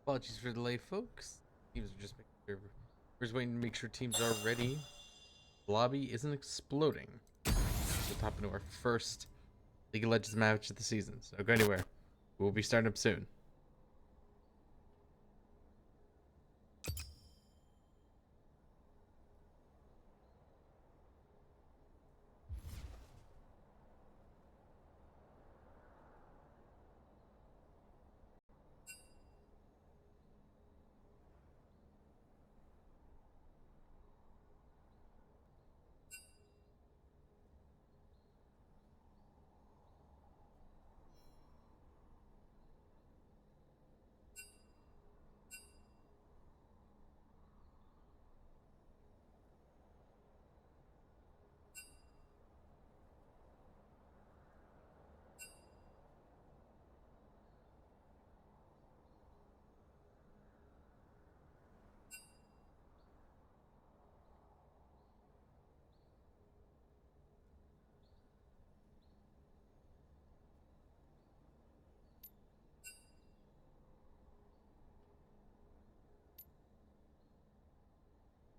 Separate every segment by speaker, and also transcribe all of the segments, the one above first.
Speaker 1: Apologies for the delay, folks. Teams are just making sure. We're just waiting to make sure teams are ready. The lobby isn't exploding. We'll hop into our first League of Legends match of the season. So go anywhere. We'll be starting up soon.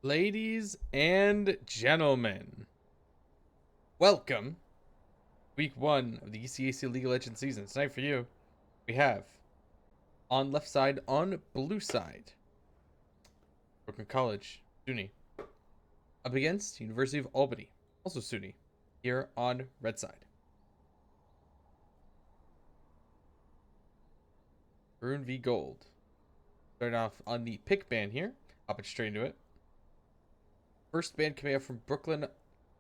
Speaker 1: Ladies and gentlemen, welcome. Week 1 of the ECAC League of Legends season. Tonight for you, we have on left side, on blue side, Brooklyn College, CUNY. Up against University of Albany, also CUNY, here on red side. Maroon v Gold. Starting off on the pick ban here. Hopping straight into it. First ban coming out from Brooklyn,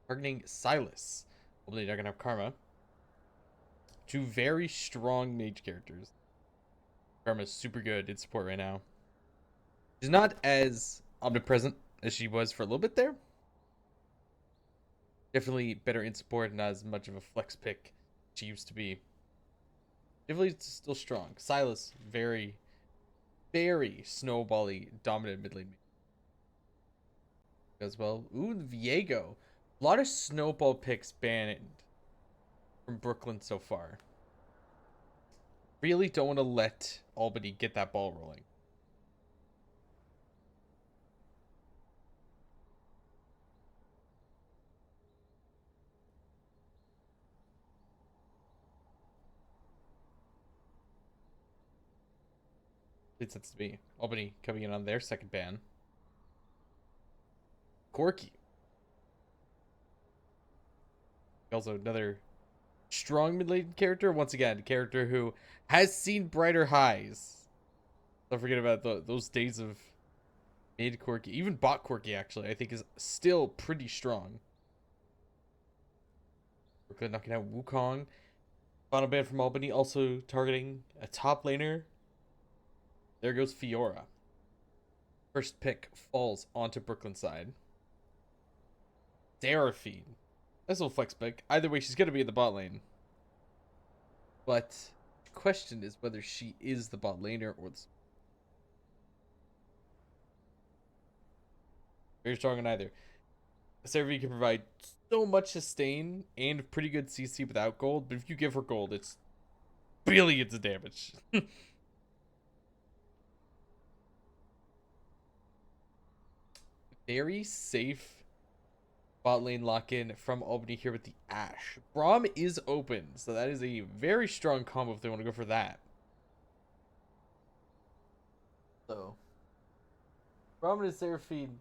Speaker 1: targeting Silas. Hopefully they're going to have Karma. Two very strong mage characters. Karma's super good in support right now. She's not as omnipresent as she was for a little bit there. Definitely better in support, not as much of a flex pick she used to be. Definitely still strong. Silas, very, very snowbally dominant mid lane as well. Ooh, Viego. A lot of snowball picks banned from Brooklyn so far. Really don't want to let Albany get that ball rolling. It sense to me. Albany coming in on their second ban. Corky. Also another strong mid-lane character. Once again, a character who has seen brighter highs. Don't forget about those days of mid Corky. Even bot Corky, actually, I think is still pretty strong. Brooklyn knocking out Wukong. Final ban from Albany, also targeting a top laner. There goes Fiora. First pick falls onto Brooklyn side. Seraphine. That's a little flex pick. Either way, she's going to be in the bot lane. But the question is whether she is the bot laner or the... Very strong on either. Seraphine can provide so much sustain and pretty good CC without gold, but if you give her gold, it's billions of damage. Very safe bot lane lock-in from Albany here with the Ashe. Braum is open, so that is a very strong combo if they want to go for that. So, Braum and Seraphine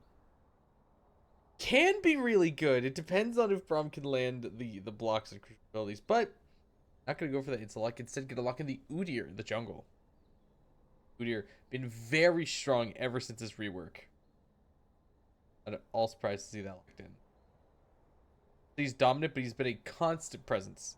Speaker 1: can be really good. It depends on if Braum can land the blocks and crucial abilities, but not going to go for that interlock. Instead, going to lock in the Udyr in the jungle. Udyr been very strong ever since his rework. I'm all surprised to see that locked in. He's dominant, but he's been a constant presence.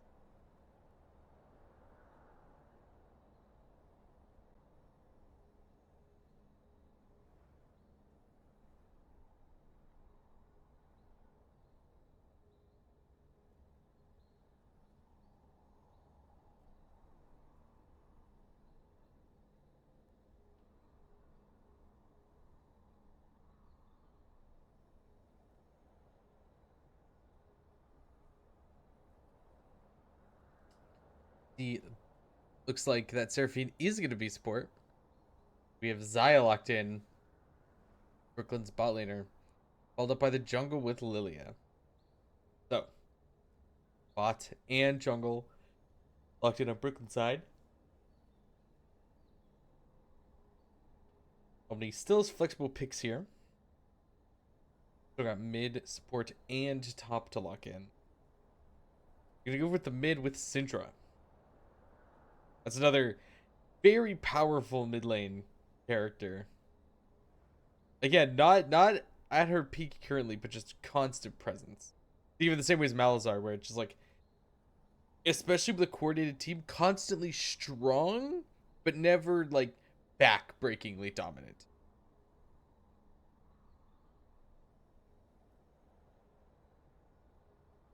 Speaker 1: The looks like that Seraphine is going to be support. We have Zaya locked in. Brooklyn's bot laner. Followed up by the jungle with Lilia. So, bot and jungle locked in on Brooklyn side. Albany still has flexible picks here. Still got mid, support, and top to lock in. Gonna go with the mid with Syndra. That's another very powerful mid lane character. Again, not at her peak currently, but just constant presence. Even the same way as Malazar, where it's just like, especially with a coordinated team, constantly strong, but never like back-breakingly dominant.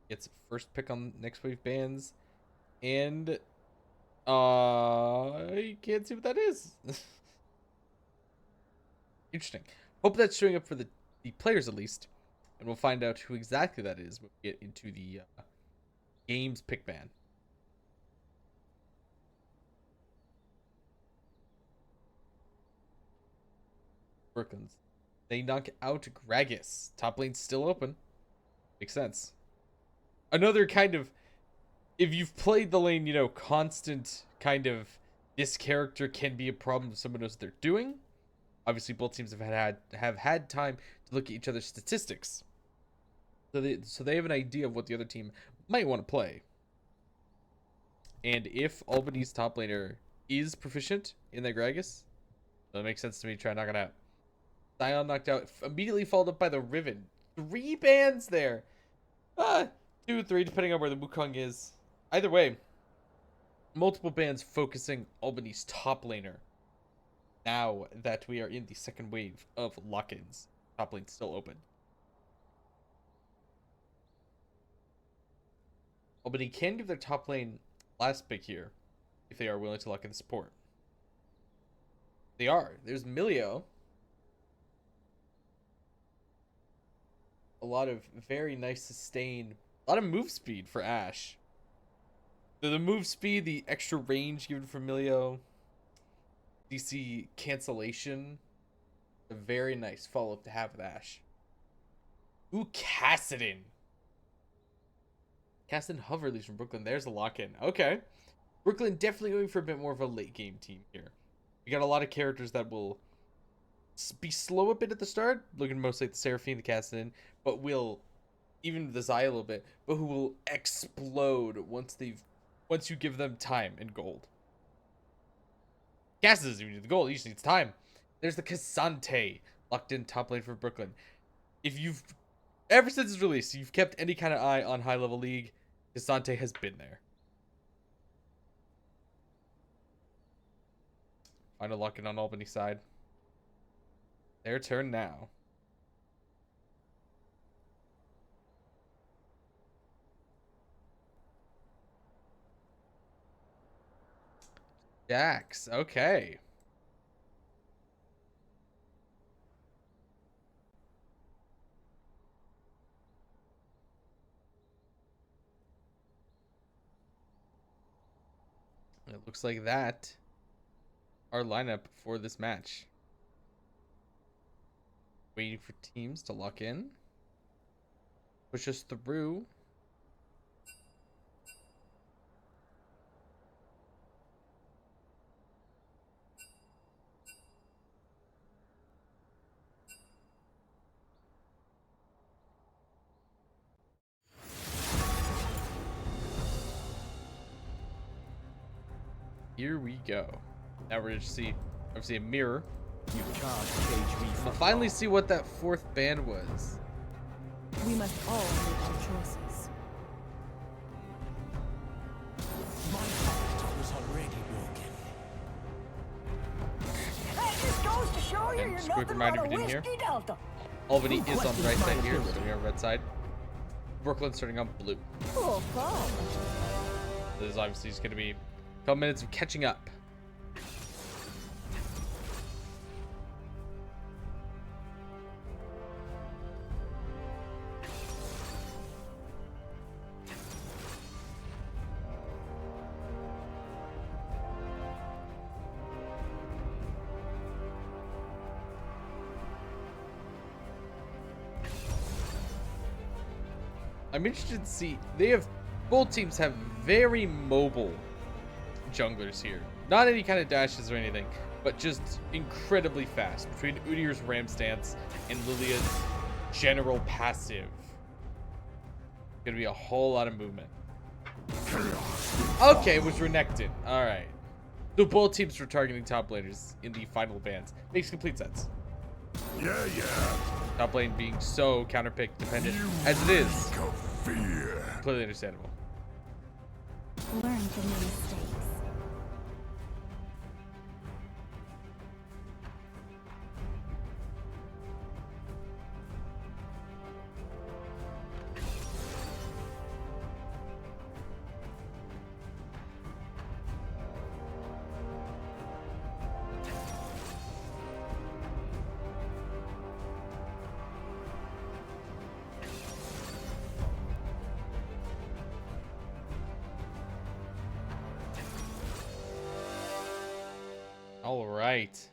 Speaker 1: Gets first pick on next wave bans, and you can't see what that is. Interesting. Hope that's showing up for the players at least, and we'll find out who exactly that is when we get into the games pick ban. Brooklyns. They knock out Gragas. Top lane's still open. Makes sense. Another kind of, if you've played the lane, you know, constant kind of, this character can be a problem if someone knows what they're doing. Obviously, both teams have had time to look at each other's statistics, so they have an idea of what the other team might want to play. And if Albany's top laner is proficient in their Gragas, that makes sense to me. Try to knock it out. Sion knocked out, immediately followed up by the Riven. 3 bans there. 2, 3, depending on where the Wukong is. Either way, multiple bans focusing Albany's top laner. Now that we are in the second wave of lock-ins, top lane's still open. Albany can give their top lane last pick here if they are willing to lock in the support. They are. There's Milio. A lot of very nice sustain. A lot of move speed for Ashe. The move speed, the extra range given for Milio. DC cancellation. A very nice follow-up to have with Ashe. Ooh, Kassadin. Kassadin hover leaves from Brooklyn. There's a lock-in. Okay. Brooklyn definitely going for a bit more of a late-game team here. We got a lot of characters that will be slow a bit at the start, looking mostly at the Seraphine, the Kassadin, but will, even the Zaya a little bit, but who will explode once you give them time and gold. Gas doesn't even need the gold, he just needs time. There's the Cassante locked in top lane for Brooklyn. If you've, ever since its release, you've kept any kind of eye on high level league, Cassante has been there. Final lock in on Albany side. Their turn now. Jax, okay. It looks like that our lineup for this match. Waiting for teams to lock in. Push us through. Here we go. Now we're going to see, obviously, a mirror.
Speaker 2: You can't cage me.
Speaker 1: We'll finally see what that 4th ban was.
Speaker 3: We must all make our choices.
Speaker 2: My heart was already broken.
Speaker 4: Hey, this goes to show you
Speaker 1: And
Speaker 4: you're
Speaker 1: just quick
Speaker 4: nothing
Speaker 1: reminder
Speaker 4: but a
Speaker 1: if you didn't
Speaker 4: whiskey delta.
Speaker 1: Albany is on the right side here, so we are red side. Brooklyn starting on blue.
Speaker 3: Oh, wow.
Speaker 1: This is obviously just going to be a couple minutes of catching up. I'm interested to see. Both teams have very mobile junglers here. Not any kind of dashes or anything, but just incredibly fast. Between Udyr's Ram Stance and Lilia's general passive, gonna be a whole lot of movement. Okay, it was Renekton. Alright. So both teams were targeting top laners in the final bans. Makes complete sense.
Speaker 5: Yeah.
Speaker 1: Top lane being so counterpick dependent as it is. Completely understandable.
Speaker 3: Learn from your mistakes.
Speaker 1: All right.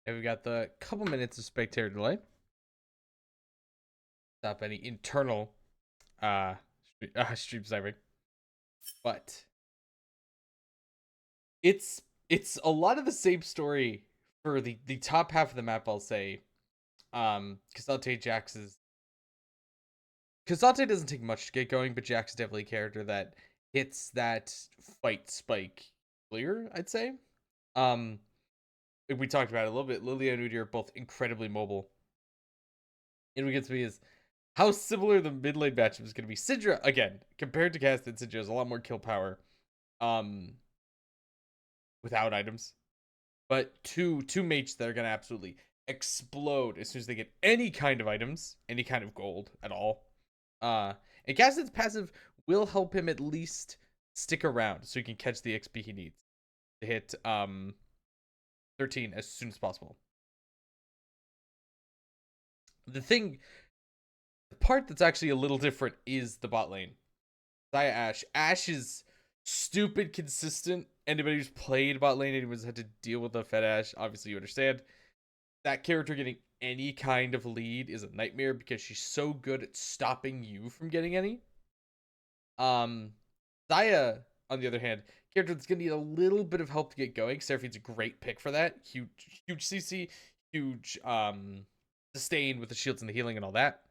Speaker 1: And we got the couple minutes of spectator delay. Stop any internal stream sniping. But it's a lot of the same story for the top half of the map, I'll say. Kazate doesn't take much to get going, but Jax is definitely a character that hits that fight spike clear, I'd say. We talked about it a little bit. Lilia and Udyr are both incredibly mobile. And what gets me is how similar the mid lane matchup is going to be. Syndra, again, compared to Cast and Syndra, has a lot more kill power without items. But two mates that are going to absolutely explode as soon as they get any kind of items, any kind of gold at all. And Cassidy's passive will help him at least stick around so he can catch the XP he needs to hit 13 as soon as possible. The part that's actually a little different is the bot lane. Xayah Ashe. Ashe is stupid consistent. Anybody who's played bot lane, anyone's had to deal with the Fed Ashe, obviously you understand. That character getting any kind of lead is a nightmare because she's so good at stopping you from getting any. Xayah, on the other hand, character that's gonna need a little bit of help to get going. Seraphine's a great pick for that. Huge CC, huge sustain with the shields and the healing and all that.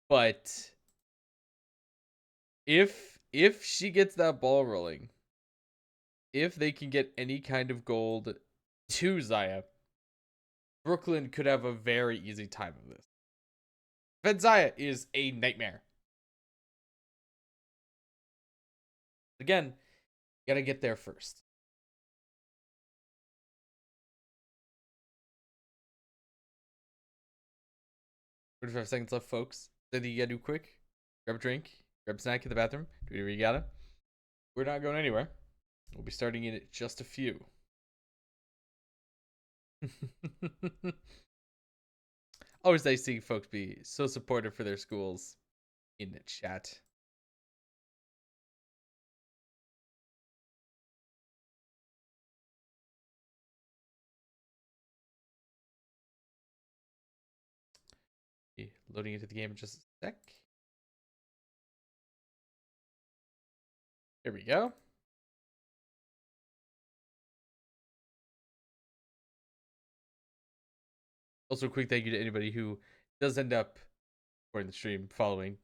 Speaker 1: But if she gets that ball rolling, if they can get any kind of gold to Xayah, Brooklyn could have a very easy time of this. But Xayah is a nightmare. Again, you gotta get there first. 45 seconds left, folks. Anything you gotta do quick? Grab a drink, grab a snack in the bathroom, do whatever you gotta. We're not going anywhere. We'll be starting in just a few. Always nice seeing folks be so supportive for their schools in the chat. Loading into the game in just a sec. There we go. Also, a quick thank you to anybody who does end up supporting the stream, following.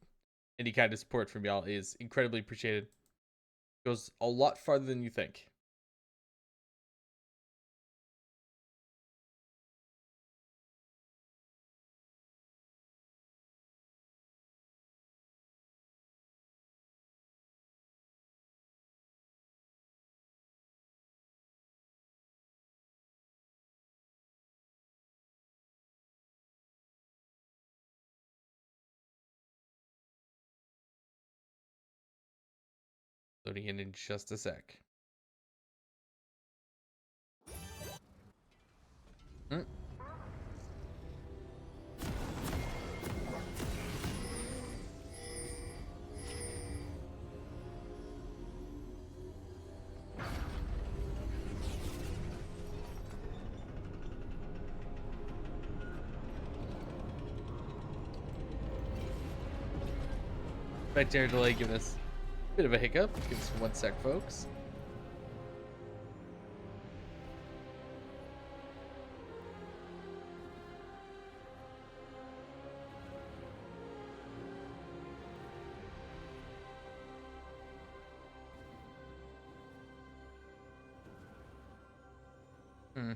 Speaker 1: Any kind of support from y'all is incredibly appreciated. Goes a lot farther than you think. Loading in just a sec. Hmm. Spectator delay giving us a bit of a hiccup. Give us 1 sec, folks. Hmm.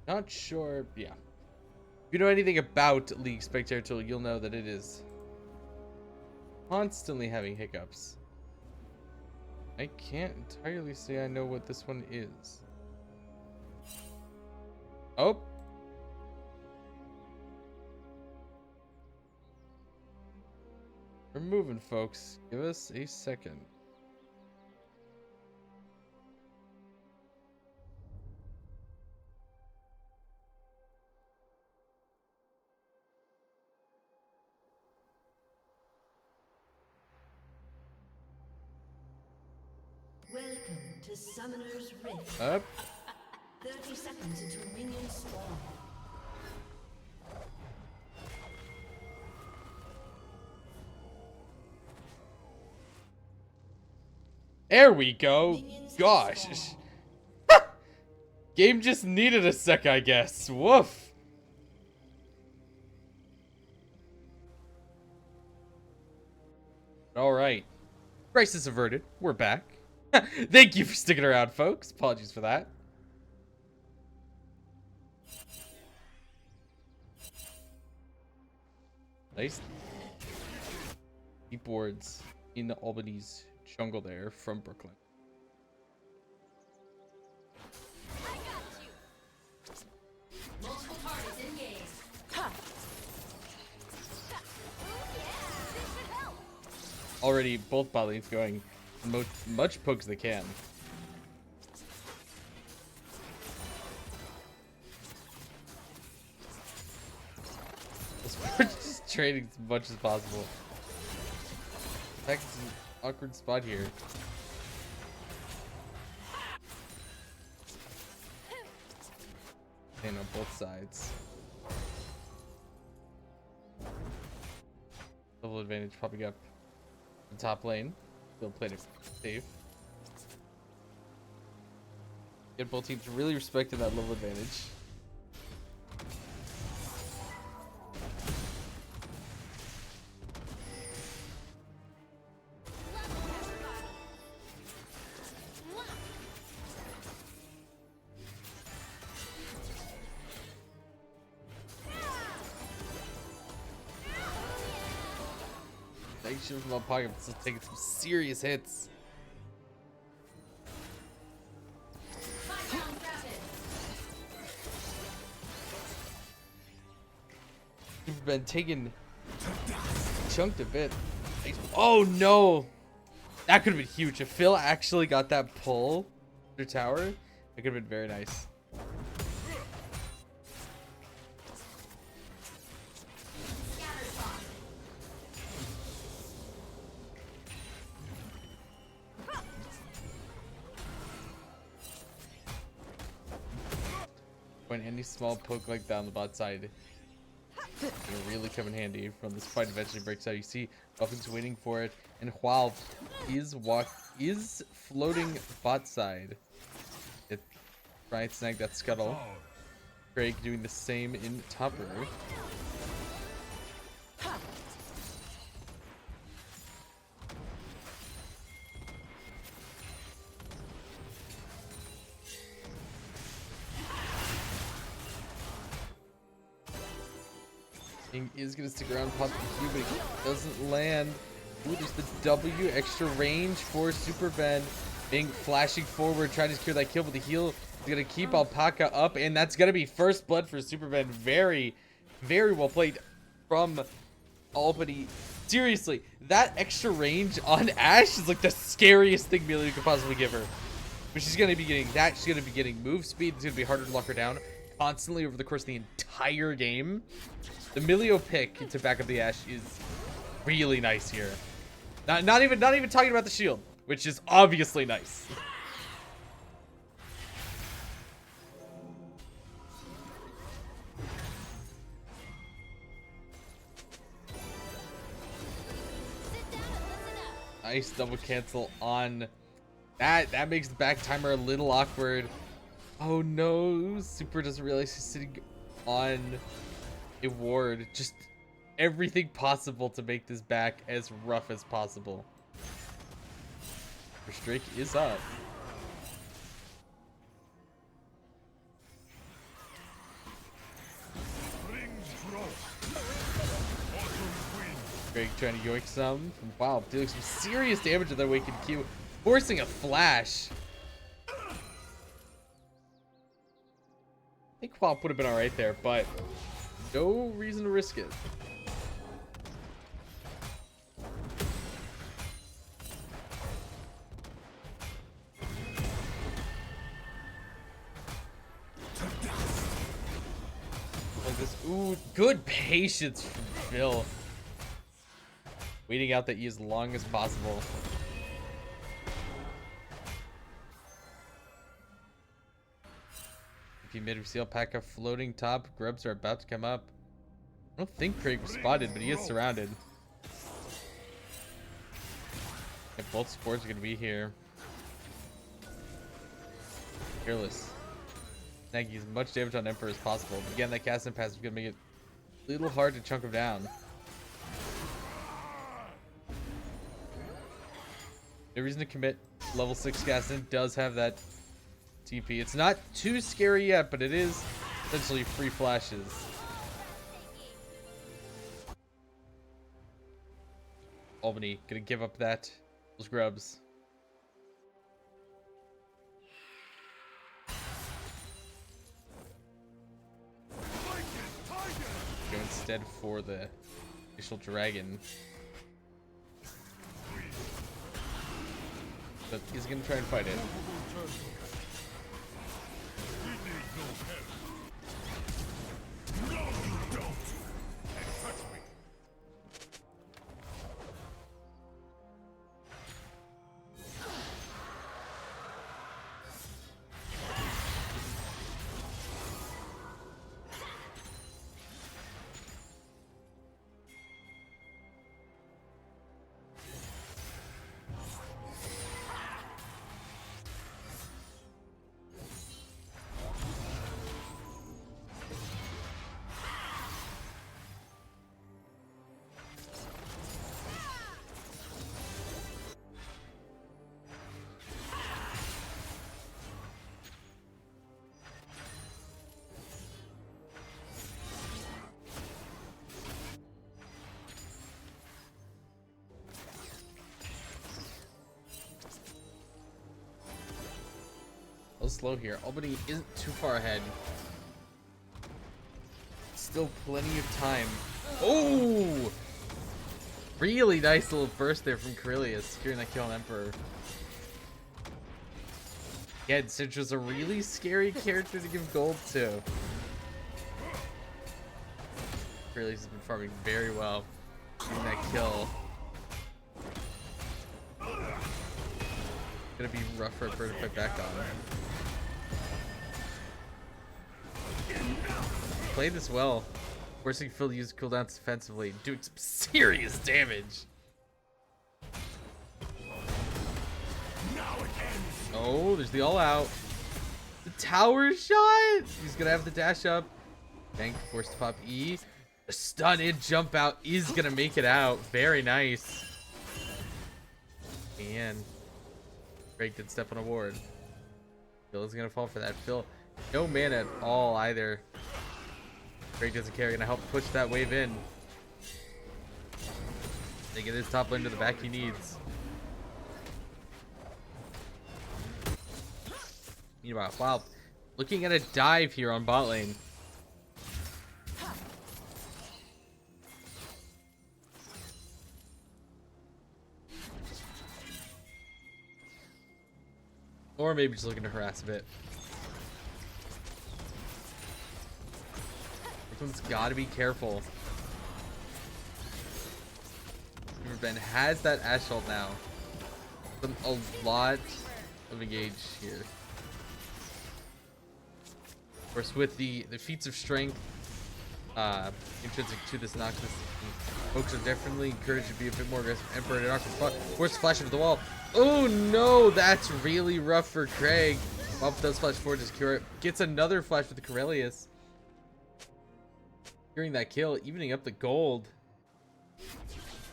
Speaker 1: Not sure. Yeah. If you know anything about League Spectator Tool, you'll know that it is constantly having hiccups. I can't entirely say I know what this one is. Oh. We're moving, folks. Give us a second.
Speaker 5: Welcome to Summoner's Rift.
Speaker 1: Up.
Speaker 5: 30 seconds until minions spawn.
Speaker 1: There we go.
Speaker 5: Minions
Speaker 1: Gosh.
Speaker 5: spawn.
Speaker 1: Game just needed a sec, I guess. Woof. Alright. Crisis averted. We're back. Thank you for sticking around, folks. Apologies for that. Nice deep boards in Albany's jungle there from Brooklyn.
Speaker 5: Multiple targets engaged.
Speaker 1: Already both bot lanes going much poke as they can. We're just trading as much as possible. Heck, it's an awkward spot here. And on both sides. Level advantage popping up the top lane. Still playing it safe. Get both teams really respecting that level advantage. Nice shield from out pocket, but still taking some serious hits. You've been taken chunked a bit. Oh no! That could have been huge. If Phil actually got that pull through tower, it could have been very nice. When any small poke like that on the bot side It'll really come in handy when this fight eventually breaks out. You see Buffing's waiting for it, and Hual is floating bot side. Trying to snag that scuttle. Craig doing the same in top row. King is gonna stick around, pop the Q, but he doesn't land. Ooh, there's the W, extra range for Super Ben. Bing flashing forward, trying to secure that kill, but the heal is gonna keep Alpaca up, and that's gonna be first blood for Super Ben. Very, very well played from Albany. Seriously, that extra range on Ashe is like the scariest thing Melia could possibly give her. But she's gonna be getting that. She's gonna be getting move speed. It's gonna be harder to lock her down constantly over the course of the entire game. The Milio pick to back up the Ashe is really nice here. Not even talking about the shield, which is obviously nice. Nice double cancel on that. That makes the back timer a little awkward. Oh no, Super doesn't realize he's sitting on a ward. Just everything possible to make this back as rough as possible. Drake is up. Drake trying to yoink some from Wow, dealing some serious damage with that Awakened Q, forcing a flash. I think Quap would have been alright there, but no reason to risk it. Like this, ooh, good patience from Phil. Waiting out that E as long as possible. If you mid, we see Alpaca floating top. Grubs are about to come up. I don't think Craig was spotted, but he is surrounded. Yeah, both sports are going to be here. Careless. Snagging as much damage on Emperor as possible. But again, that cast and pass is going to make it a little hard to chunk him down. No reason to commit. Level 6 Gaston does have that TP. It's not too scary yet, but it is essentially free flashes. Albany gonna give up those grubs. Go instead for the initial dragon. But he's gonna try and fight it. A little slow here. Albany isn't too far ahead. Still plenty of time. Oh! Really nice little burst there from Corellius, securing that kill on Emperor. Yeah, Cinch was a really scary character to give gold to. Corellius has been farming very well. Getting that kill. Gonna be rough for her to fight back on. Played this well. Forcing Phil to use cooldowns defensively, doing some serious damage. Oh, there's the all out. The tower shot. He's gonna have the dash up. Tank forced to pop E. The stun in jump out is gonna make it out. Very nice. And Craig did step on a ward. Phil is gonna fall for that. Phil, no mana at all either. Craig doesn't care. Gonna help push that wave in. They get his top lane to the back he needs. Meanwhile, wow, looking at a dive here on bot lane. Or maybe just looking to harass a bit. This one's got to be careful. Ben has that Assault now. A lot of engage here. Of course, with the feats of strength intrinsic to this Noxus, folks are definitely encouraged to be a bit more aggressive. Emperor and Noxus spot. Force flash into the wall. Oh no, that's really rough for Craig. Buff does flash forward to secure it. Gets another flash with the Corellius. Securing that kill, evening up the gold.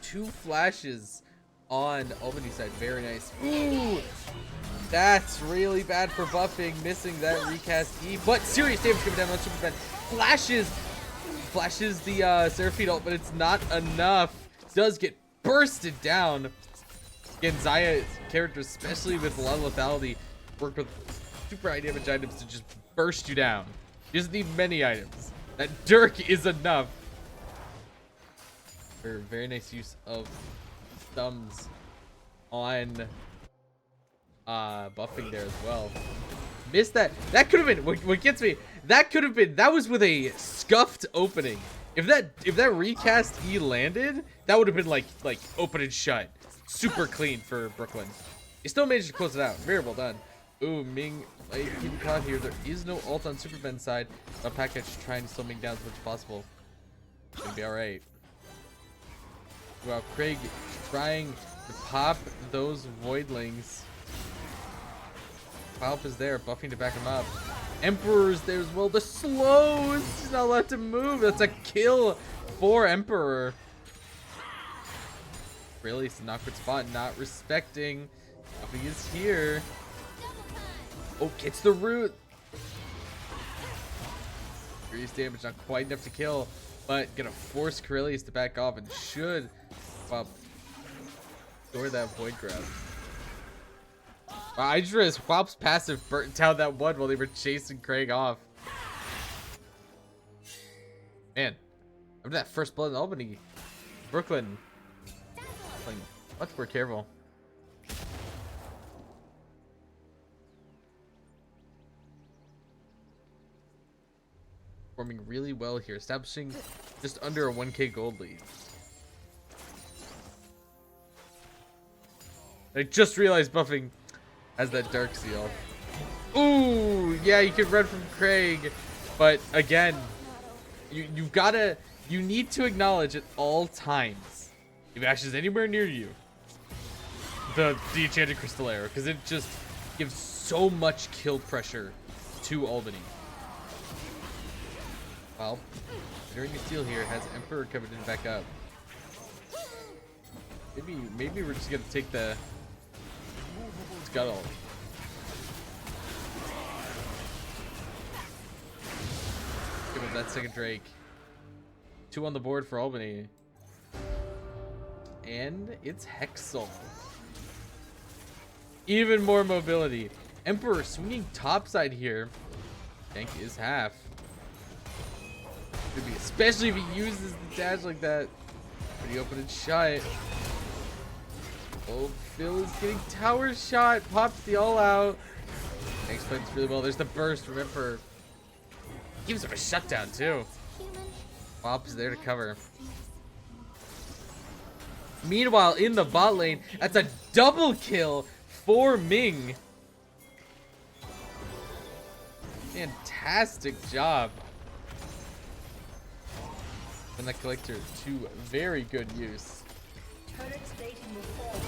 Speaker 1: 2 flashes on Albany side. Very nice. Ooh, that's really bad for buffing. Missing that recast E, but serious damage coming down on Superman. Flashes the Seraphine ult, but it's not enough. Does get bursted down. Again, Zaya's character, especially with a lot of lethality, work with super high damage items to just burst you down. You just need many items. That Dirk is enough. Very nice use of thumbs on buffing there as well. Missed that. That could have been what gets me. That was with a scuffed opening. If that recast E landed, that would have been like open and shut. Super clean for Brooklyn. He still managed to close it out. Very well done. Ooh, Ming getting caught here. There is no ult on Superben's side. A package trying to slow Ming down as much as possible. Gonna be alright. Well, Craig trying to pop those voidlings. Palp is there, buffing to back him up. Emperor's there as well. The slows! He's not allowed to move. That's a kill for Emperor. Really, it's an awkward spot. Not respecting. Buffing is here. Oh, gets the root. Serious damage, not quite enough to kill. But gonna force Corellius to back off and should store that void grab. Wow, I just realized Whop's passive burnt down that one while they were chasing Craig off. Man, after that first blood in Albany, Brooklyn playing much more careful. Performing really well here, establishing just under a 1k gold lead. I just realized buffing has that dark seal. Ooh, yeah, you can run from Craig, but again, you need to acknowledge at all times if Ash is anywhere near you, the enchanted crystal arrow, because it just gives so much kill pressure to Albany. Well, during the steal here has Emperor coming in back up. Maybe we're just gonna take the scuttle. Give him that second Drake. 2 on the board for Albany. And it's Hexal. Even more mobility. Emperor swinging topside here. Tank is half. Could be, especially if he uses the dash like that. Pretty open and shut. Oh, Phil is getting tower shot. Pops the all out. Tank plays really well. There's the burst from Emperor. Gives him a shutdown too. Pop is there to cover. Meanwhile, in the bot lane, that's a double kill for Ming. Fantastic job. And that collector to very good use.
Speaker 5: Turret plating will fall.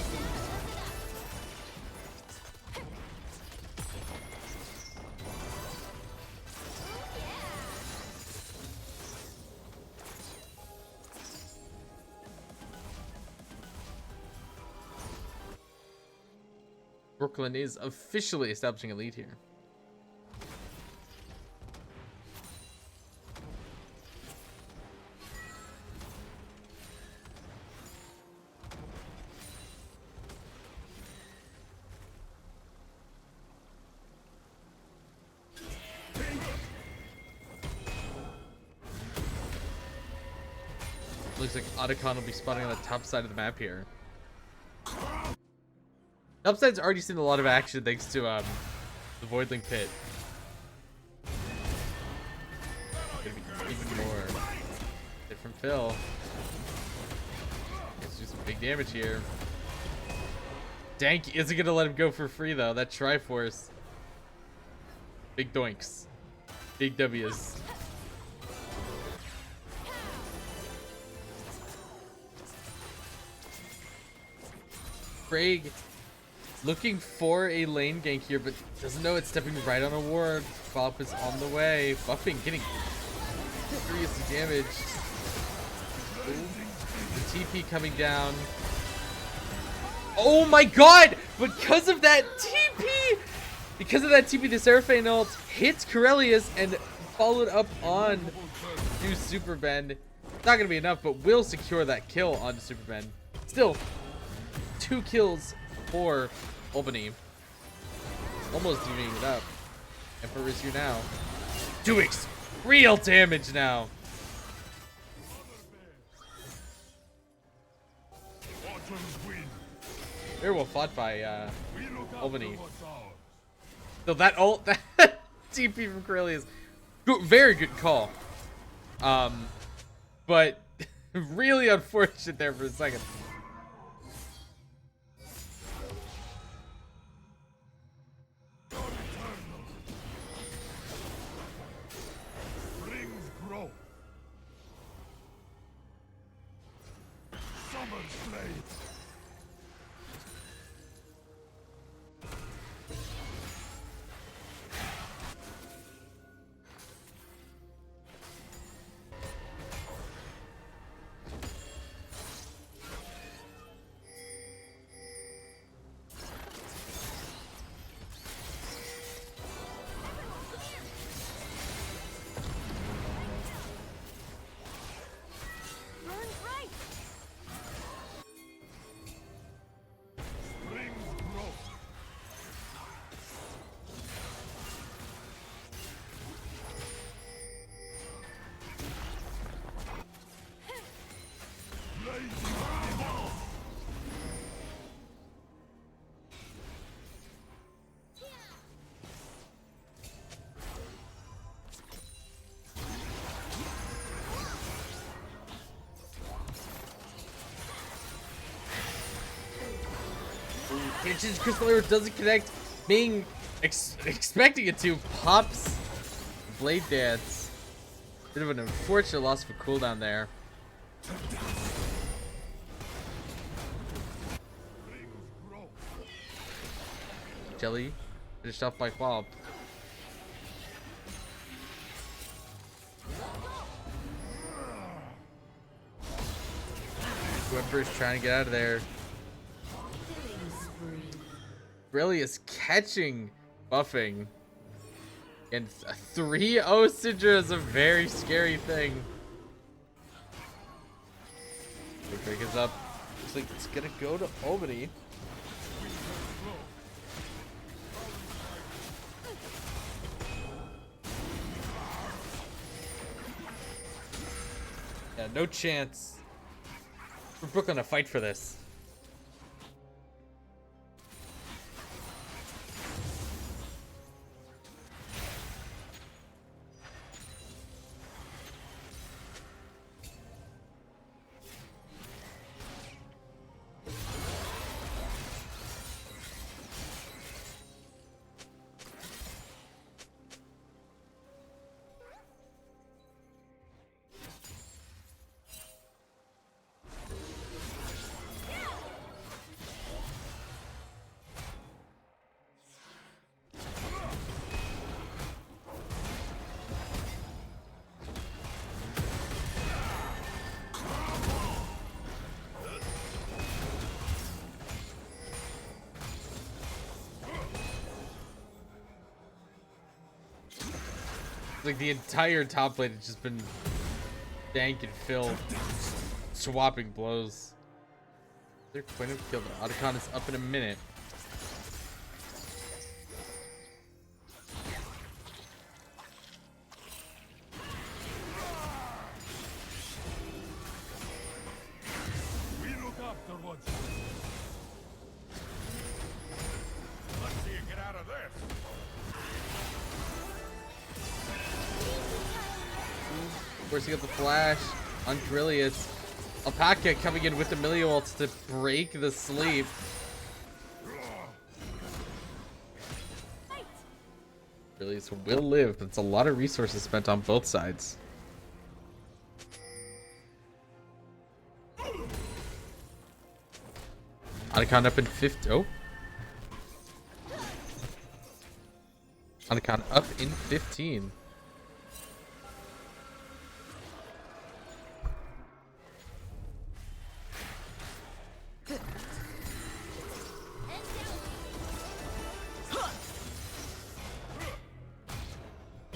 Speaker 1: Brooklyn is officially establishing a lead here. Looks like Otacon will be spawning on the top side of the map here. Top side's already seen a lot of action thanks to the Voidling pit. Gonna be even more. Hit from Phil. Let's do some big damage here. Dank isn't gonna let him go for free though. That Triforce. Big doinks. Big W's. Craig looking for a lane gank here, but doesn't know it's stepping right on a ward. Bop is on the way. Buffing, getting serious damage. The TP coming down. Oh my god! Because of that TP! Because of that TP, the Seraphine ult hits Corellius and followed up on to Super Bend. Not gonna be enough, but will secure that kill onto Super Bend. Still, 2 kills for Albany. Almost evening it up. Emperor is here now. Doing real damage now. Very well fought by Albany. So that ult, that TP from Corellius, very good call. But really unfortunate there for a second. Kitchen's Crystal Arrow doesn't connect, being expecting it to. Pops Blade Dance. Bit of an unfortunate loss of a cooldown there. Jelly finished off by Qualp. Whoever's trying to get out of there. Aurelius catching buffing. And a 3-0 Syndra is a very scary thing. Break is up. Looks like it's gonna go to Albany. Yeah, no chance for Brooklyn to fight for this. Like the entire top lane has just been dank and filled, swapping blows. Their point of kill. The Otacon is up in a minute.
Speaker 2: We look afterwards. Let's see you get out of this.
Speaker 1: Of course, you got the flash on Grillius. Alpaca coming in with the melee ults to break the sleep. Grillius will live, but it's a lot of resources spent on both sides. Otacon up in 50. Oh. Otacon up in 15.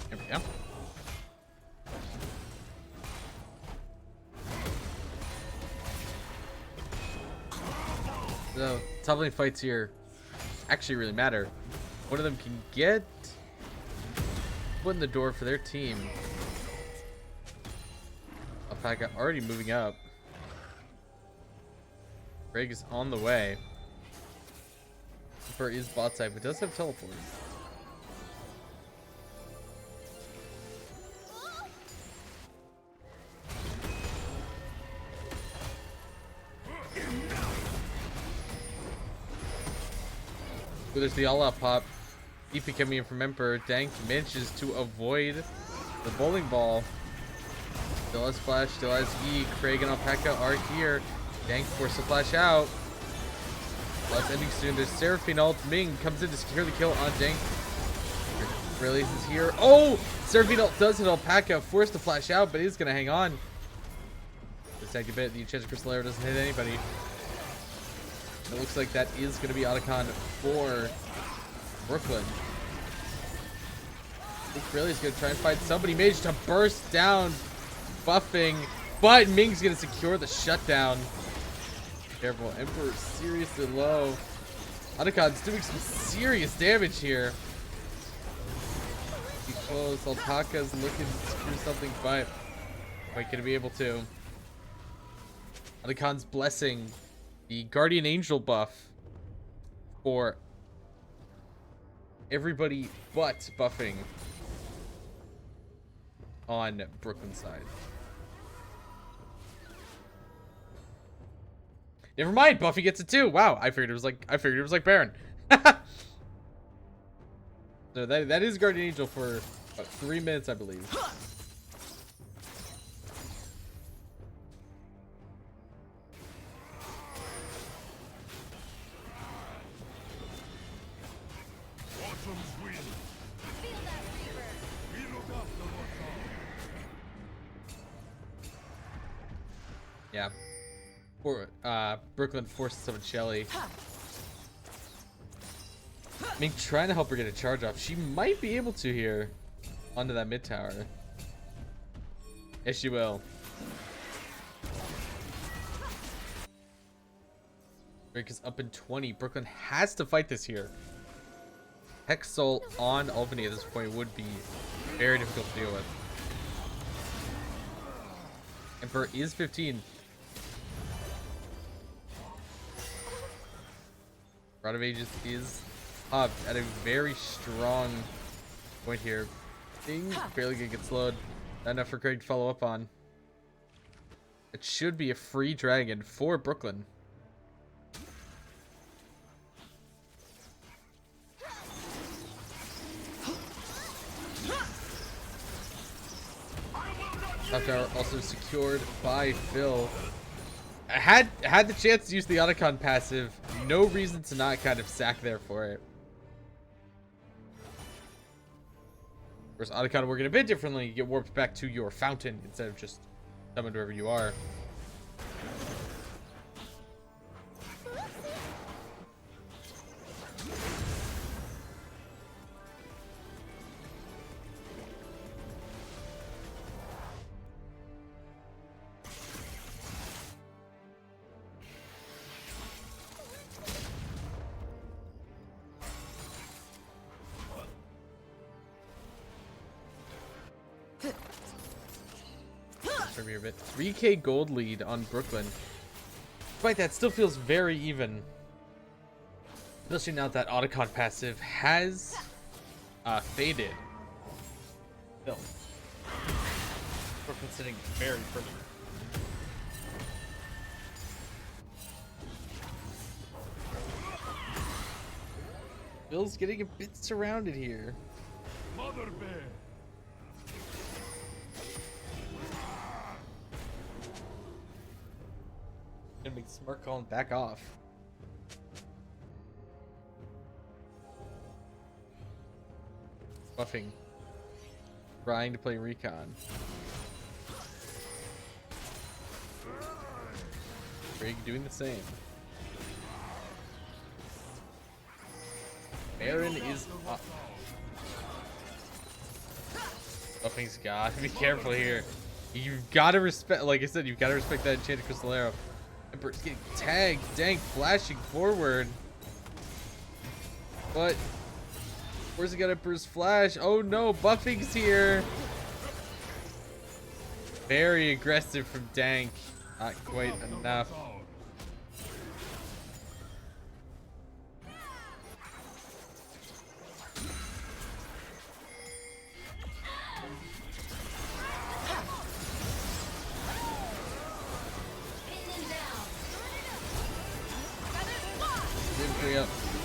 Speaker 1: There we go. So, top lane fights here actually really matter. One of them can get foot in the door for their team. Alpaca already moving up. Greg is on the way. Emperor is bot side, but does have teleport. Ooh, there's the all-out pop. EP coming in from Emperor. Dank manages to avoid the bowling ball. Still has flash, still has E. Craig and Alpaca are here. Dank forced to flash out. That's ending soon. There's Seraphine ult. Ming comes in to secure the kill on Dank. Really is here. Oh! Seraphine ult does hit Alpaca. Forced to flash out, but he's going to hang on. The second bit, the Enchanted Crystal Arrow doesn't hit anybody. It looks like that is going to be Otacon for Brooklyn. I think really is going to try and find somebody. Managed to burst down, buffing, but Ming's going to secure the shutdown. Careful, Emperor seriously low. Otacon's doing some serious damage here. Be close. Alpaca's looking to screw something, but quite going to be able to. Otacon's blessing the Guardian Angel buff for everybody but buffing on Brooklyn's side. Never mind, Buffy gets it too. Wow, I figured it was like Baron. So that is Guardian Angel for about 3 minutes, I believe. Yeah. Or Brooklyn forces summon Shelly. Ming trying to help her get a charge off. She might be able to here onto that mid tower. Yes, she will. Drake is up in 20. Brooklyn has to fight this here. Hexal on Albany at this point would be very difficult to deal with. Emperor is 15. Rod of Ages is up at a very strong point here. Thing barely gonna get slowed. Not enough for Craig to follow up on. It should be a free dragon for Brooklyn. Top tower also secured by Phil. Had the chance to use the Otacon passive. No reason to not kind of sack there for it. Of course, Otacon working a bit differently. You get warped back to your fountain instead of just summoned wherever you are. from here a bit. 3k gold lead on Brooklyn. Despite that, still feels very even. Especially now that Otacon passive has faded. Still. Brooklyn sitting very pretty. Bill's getting a bit surrounded here.
Speaker 2: Mother bear.
Speaker 1: Gonna make smart call and back off. Buffing. Trying to play recon. Greg doing the same. Baron is up. Buffing's got to be careful here. You've got to respect, like I said, you've got to respect that enchanted crystal arrow. Emperor's getting tagged. Dang, flashing forward. But where's he got Emperor's flash? Oh no, Buffing's here. Very aggressive from Dank. Not quite enough.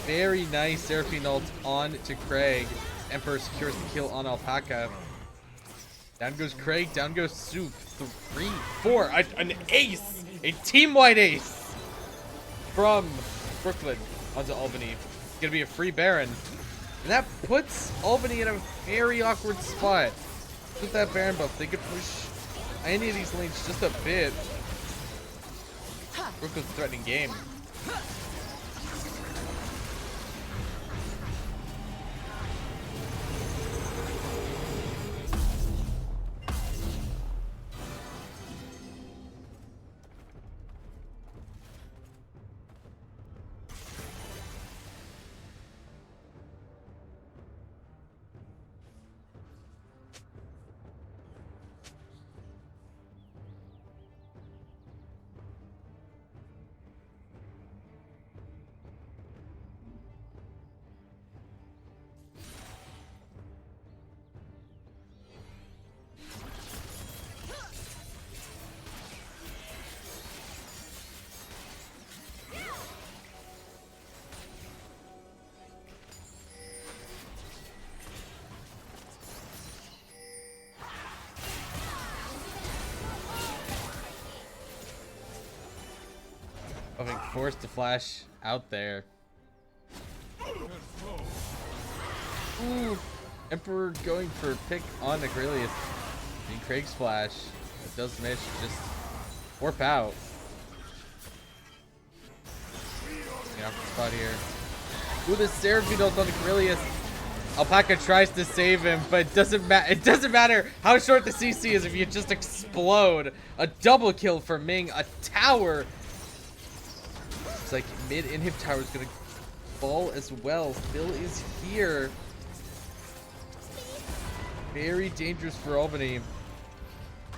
Speaker 1: Very nice Seraphine ult on to Craig. Emperor secures the kill on Alpaca. Down goes Craig, down goes Soup. 3, 4, an ace! A team-wide ace from Brooklyn onto Albany. It's gonna be a free Baron. And that puts Albany in a very awkward spot. With that Baron buff, they could push any of these lanes just a bit. Brooklyn's threatening game. Being forced to flash out there. Ooh, Emperor going for a pick on Agrilius. And Craig's flash. It does manage to just warp out. Get off the spot here. Ooh, the Seraphine ult on Agrilius. Alpaca tries to save him, but it doesn't matter how short the CC is if you just explode. A double kill for Ming. A tower. Like mid inhib tower is gonna fall as well. Phil is here. Very dangerous for Albany.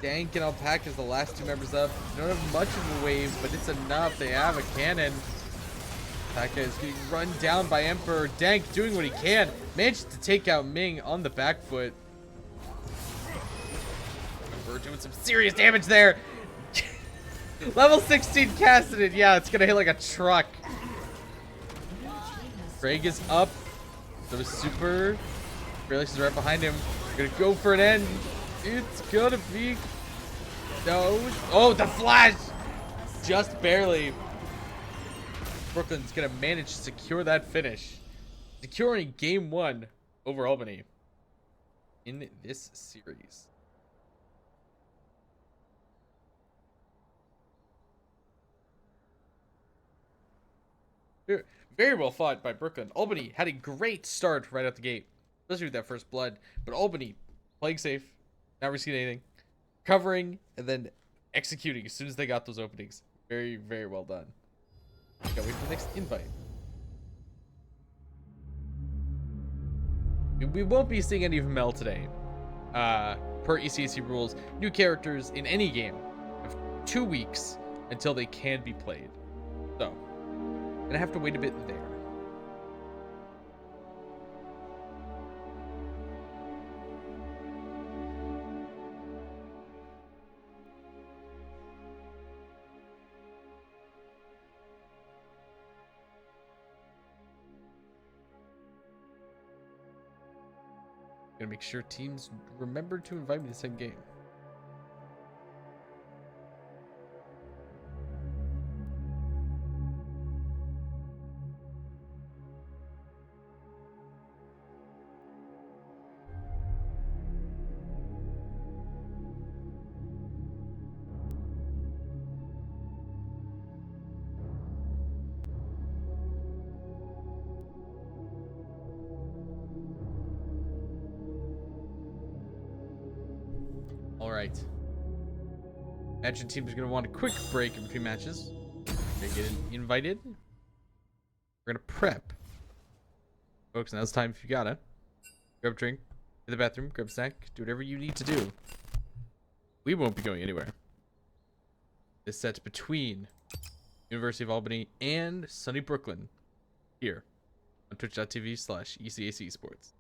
Speaker 1: Dank and Alpaca is the last two members up. They don't have much of a wave, but it's enough. They have a cannon. Alpaca is getting run down by Emperor. Dank doing what he can. Managed to take out Ming on the back foot. Emperor doing some serious damage there. Level 16 casted. Yeah, it's gonna hit like a truck. Craig is up. So is Super. Felix is right behind him. Gonna go for an end. It's gonna be. No. Oh, the flash! Just barely. Brooklyn's gonna manage to secure that finish. Securing game 1 over Albany in this series. Very well fought by Brooklyn. Albany had a great start right out the gate, especially with that first blood. But Albany playing safe, not risking anything, covering, and then executing as soon as they got those openings. Very, very well done. Gotta wait for the next invite. We won't be seeing any of Mel today. per ECAC rules, new characters in any game have 2 weeks until they can be played. So, gonna have to wait a bit there. Gonna make sure teams remember to invite me to the same game. All right. Imagine teams are gonna want a quick break in between matches. They get invited. We're gonna prep, folks. Now's the time if you gotta grab a drink, in the bathroom, grab a snack, do whatever you need to do. We won't be going anywhere. It's set between University of Albany and sunny Brooklyn here on twitch.tv/ECAC Sports.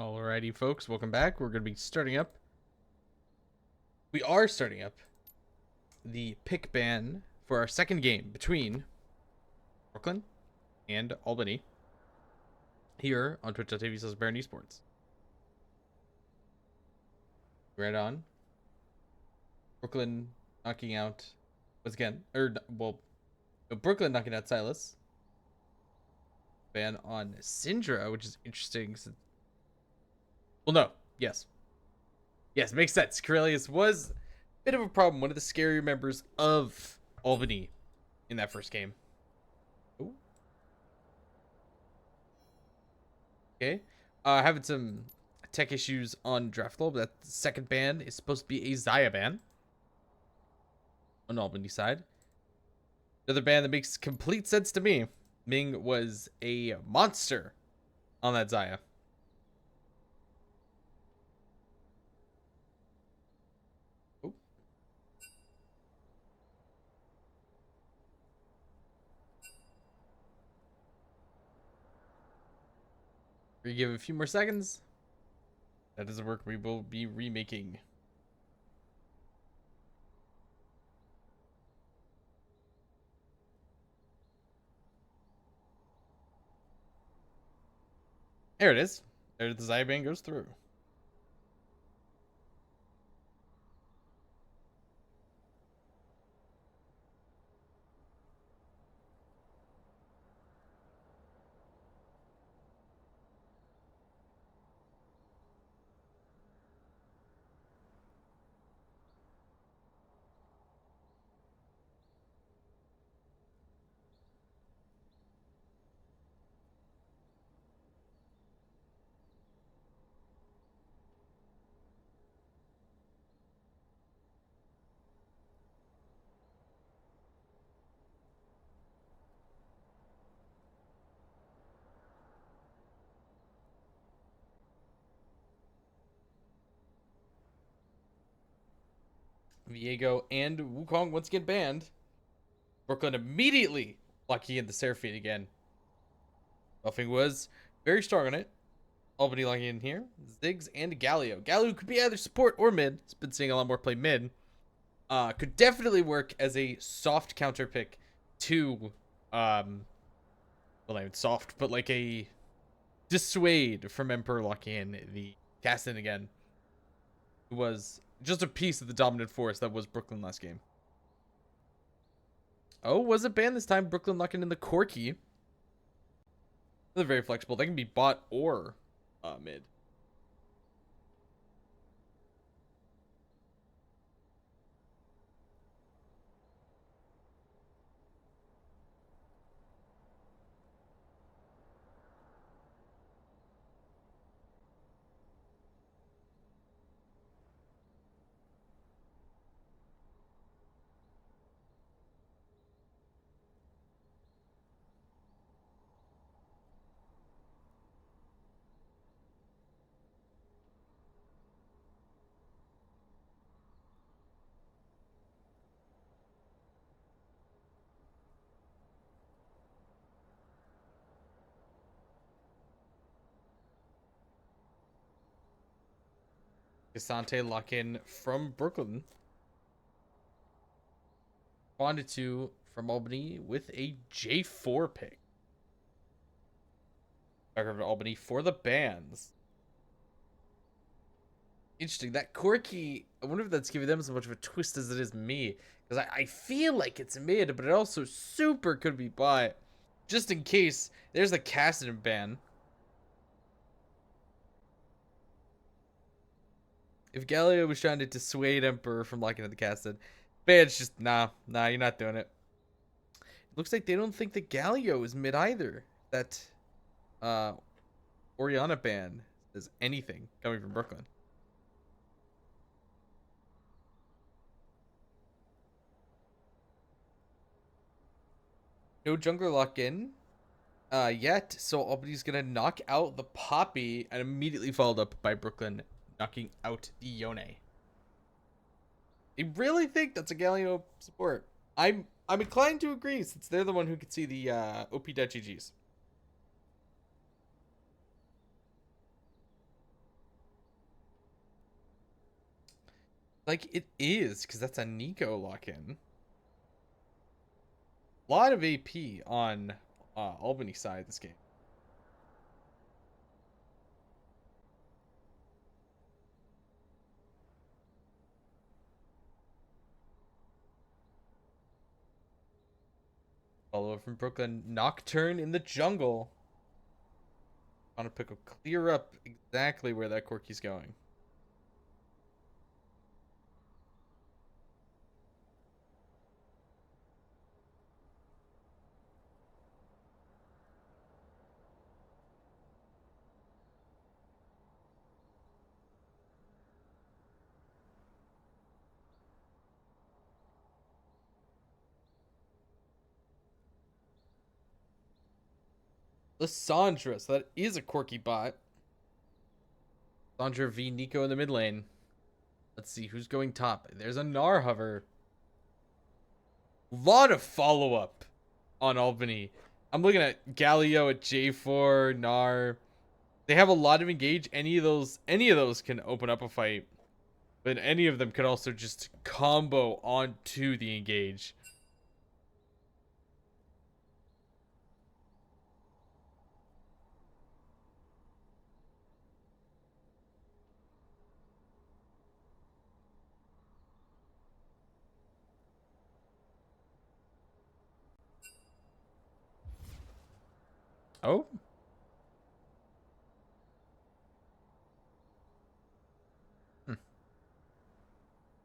Speaker 1: Alrighty, folks, welcome back. We're going to be starting up. We are starting up the pick ban for our second game between Brooklyn and Albany here on twitch.tv/Baron Esports. Right on. Brooklyn knocking out once again, Brooklyn knocking out Silas. Ban on Syndra, which is interesting. Well, no, yes, makes sense. Corellius was a bit of a problem, one of the scarier members of Albany in that first game. Ooh. Okay, having some tech issues on Draft Globe. That second ban is supposed to be a Xayah ban on Albany side. Another ban that makes complete sense to me. Ming was a monster on that Xayah. Oh. We give it a few more seconds. That doesn't work. We will be remaking. There it is. There the Xayah ban goes through. Viego and Wukong once again banned. Brooklyn immediately locking in the Seraphine again. Buffing was very strong on it. Albany locking in here. Ziggs and Galio. Galio could be either support or mid. It's been seeing a lot more play mid. Could definitely work as a soft counter pick to, well, not even soft, but like a dissuade from Emperor locking in the Cassin again. Who was just a piece of the dominant force that was Brooklyn last game. Oh, was it banned this time? Brooklyn locking in the Corki. They're very flexible. They can be bot or mid. Cassante lock in from Brooklyn. Wanted to from Albany with a J4 pick. Back over to Albany for the bans. Interesting. That Corki, I wonder if that's giving them as much of a twist as it is me. Because I feel like it's mid, but it also super could be bot. Just in case there's a Cassidon ban. If Galio was trying to dissuade Emperor from locking in the Cassidon, ban's just, nah, you're not doing it. Looks like they don't think that Galio is mid either. That Oriana ban is anything coming from Brooklyn. No jungler lock in yet, so Albany's gonna knock out the Poppy and immediately followed up by Brooklyn knocking out the Yone. I really think that's a Galio support. I'm inclined to agree since they're the one who could see the OP.GGs. Like, it is, because that's a Nico lock-in. A lot of AP on Albany side of this game. Follow up from Brooklyn. Nocturne in the jungle. On a pick will clear up exactly where that Corky's going. Lissandra, so that is a Corky bot. Lissandra v Nico in the mid lane. Let's see who's going top. There's a Gnar hover. Lot of follow-up on Albany. I'm looking at Galio at J4, Gnar. They have a lot of engage. Any of those can open up a fight. But any of them could also just combo onto the engage. Oh.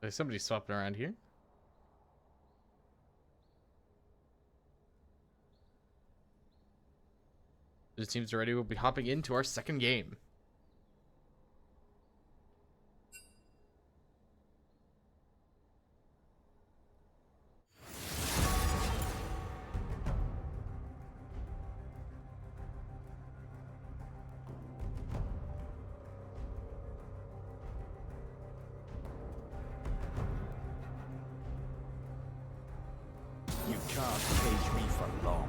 Speaker 1: There's somebody swapping around here. The teams are ready. We'll be hopping into our second game.
Speaker 2: You can't cage me for long.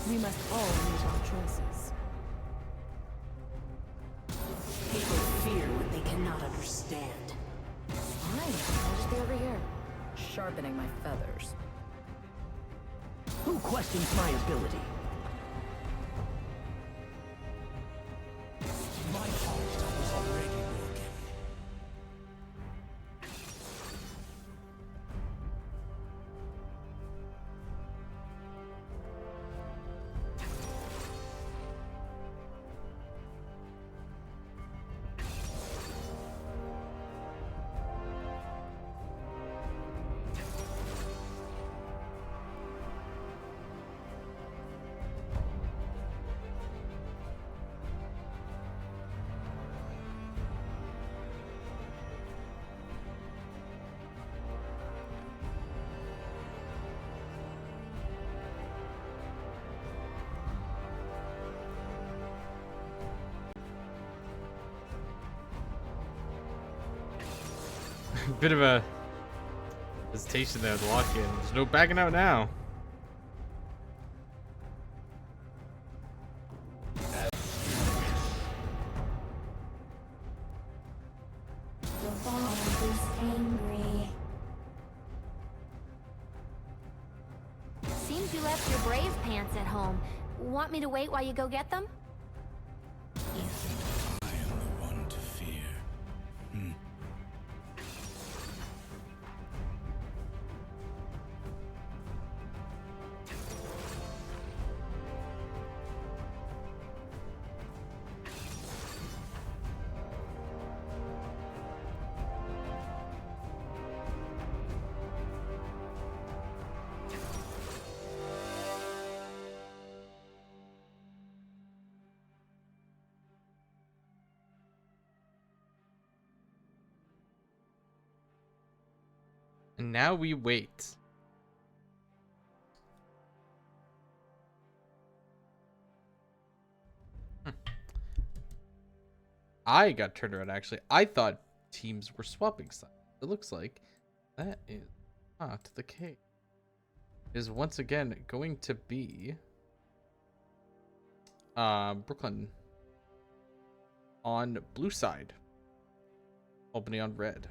Speaker 3: We must all make our choices.
Speaker 5: People fear what they cannot understand.
Speaker 6: Fine, I'll just be over here, sharpening my feathers.
Speaker 4: Who questions my ability?
Speaker 2: My heart was already broken.
Speaker 1: Bit of a hesitation there with the lock-in. There's no backing out now.
Speaker 3: The bond is angry.
Speaker 7: Seems you left your brave pants at home. Want me to wait while you go get them?
Speaker 2: You think I am the one to fear?
Speaker 1: And now we wait. I got turned around, actually. I thought teams were swapping sides. It looks like that is not the case. It is once again going to be Brooklyn on blue side. Albany on red.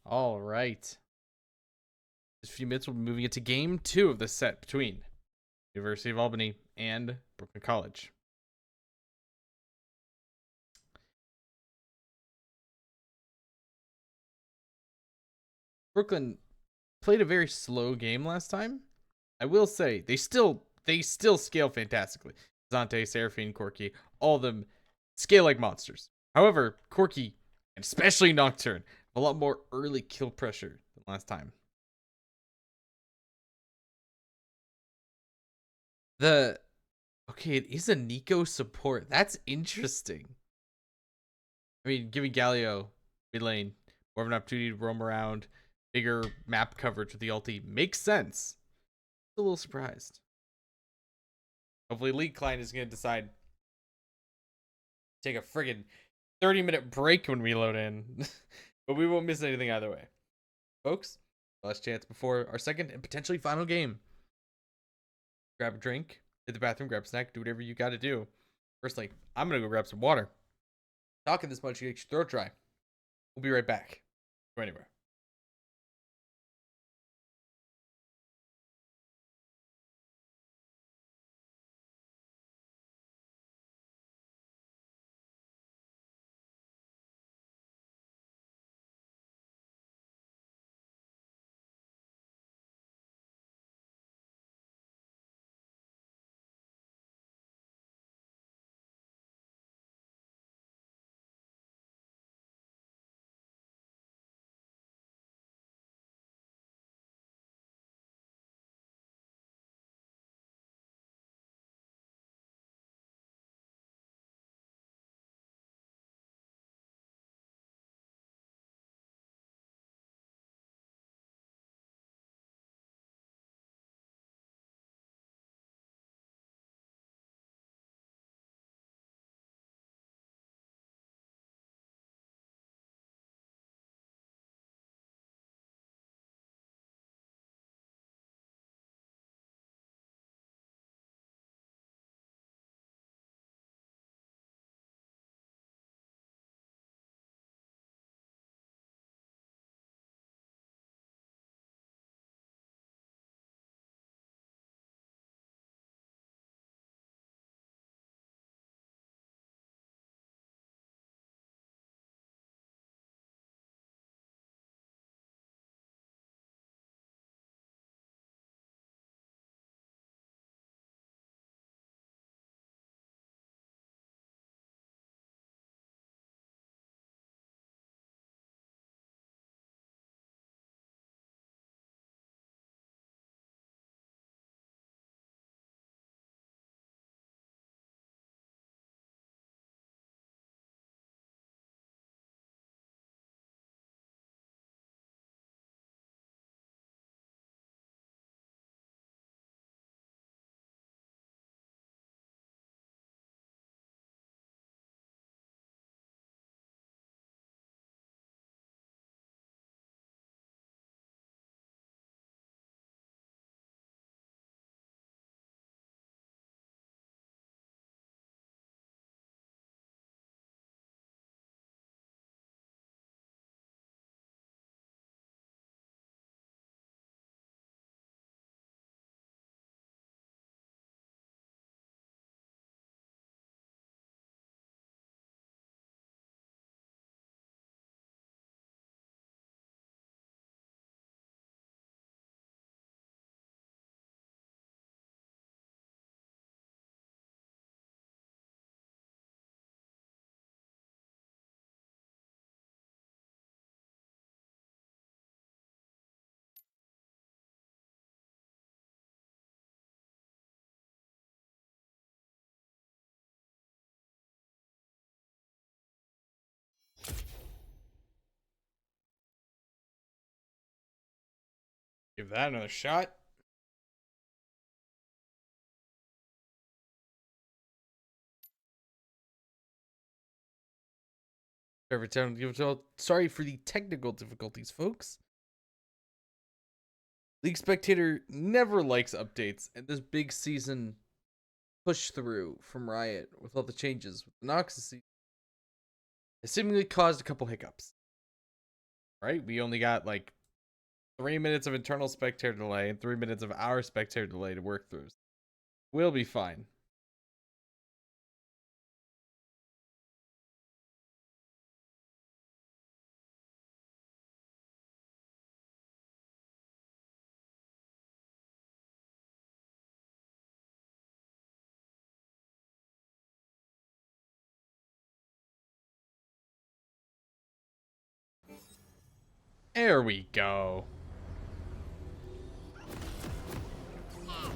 Speaker 1: All right. In a few minutes, we'll be moving into game 2 of the set between University of Albany and Brooklyn College. Brooklyn played a very slow game last time. I will say they still scale fantastically. Zante, Seraphine, Corky, all of them scale like monsters. However, Corky and especially Nocturne have a lot more early kill pressure than last time. Okay, it is a Nico support. That's interesting. I mean, giving Galio mid lane more of an opportunity to roam around, bigger map coverage with the ulti makes sense. A little surprised. Hopefully, League Client is going to decide take a friggin' 30-minute break when we load in, but we won't miss anything either way, folks. Last chance before our second and potentially final game. Grab a drink, hit the bathroom, grab a snack, do whatever you got to do. Personally, I'm gonna go grab some water. Talking this much, you get your throat dry. We'll be right back. Go anywhere. Give that another shot. Sorry for the technical difficulties, folks. League Spectator never likes updates, and this big season push through from Riot with all the changes with the Noxus season has seemingly caused a couple hiccups. Right? We only got like 3 minutes of internal spectator delay and 3 minutes of our spectator delay to work through. We'll be fine. There we go.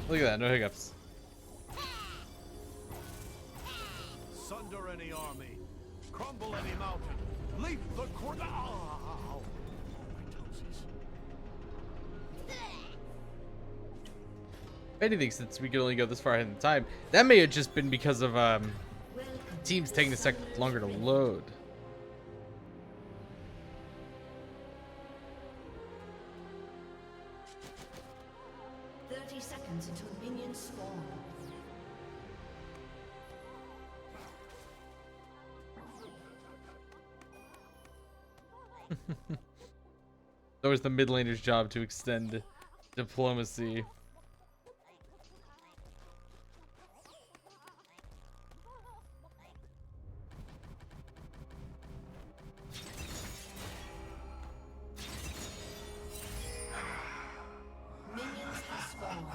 Speaker 1: Look at that, no hiccups.
Speaker 8: Sunder any army, crumble any mountain, leap the Ow!
Speaker 1: If anything, since we could only go this far ahead in time, that may have just been because of teams taking a second longer to load.
Speaker 5: Until minions spawn.
Speaker 1: It's always the mid laner's job to extend diplomacy.
Speaker 5: Minions have spawned.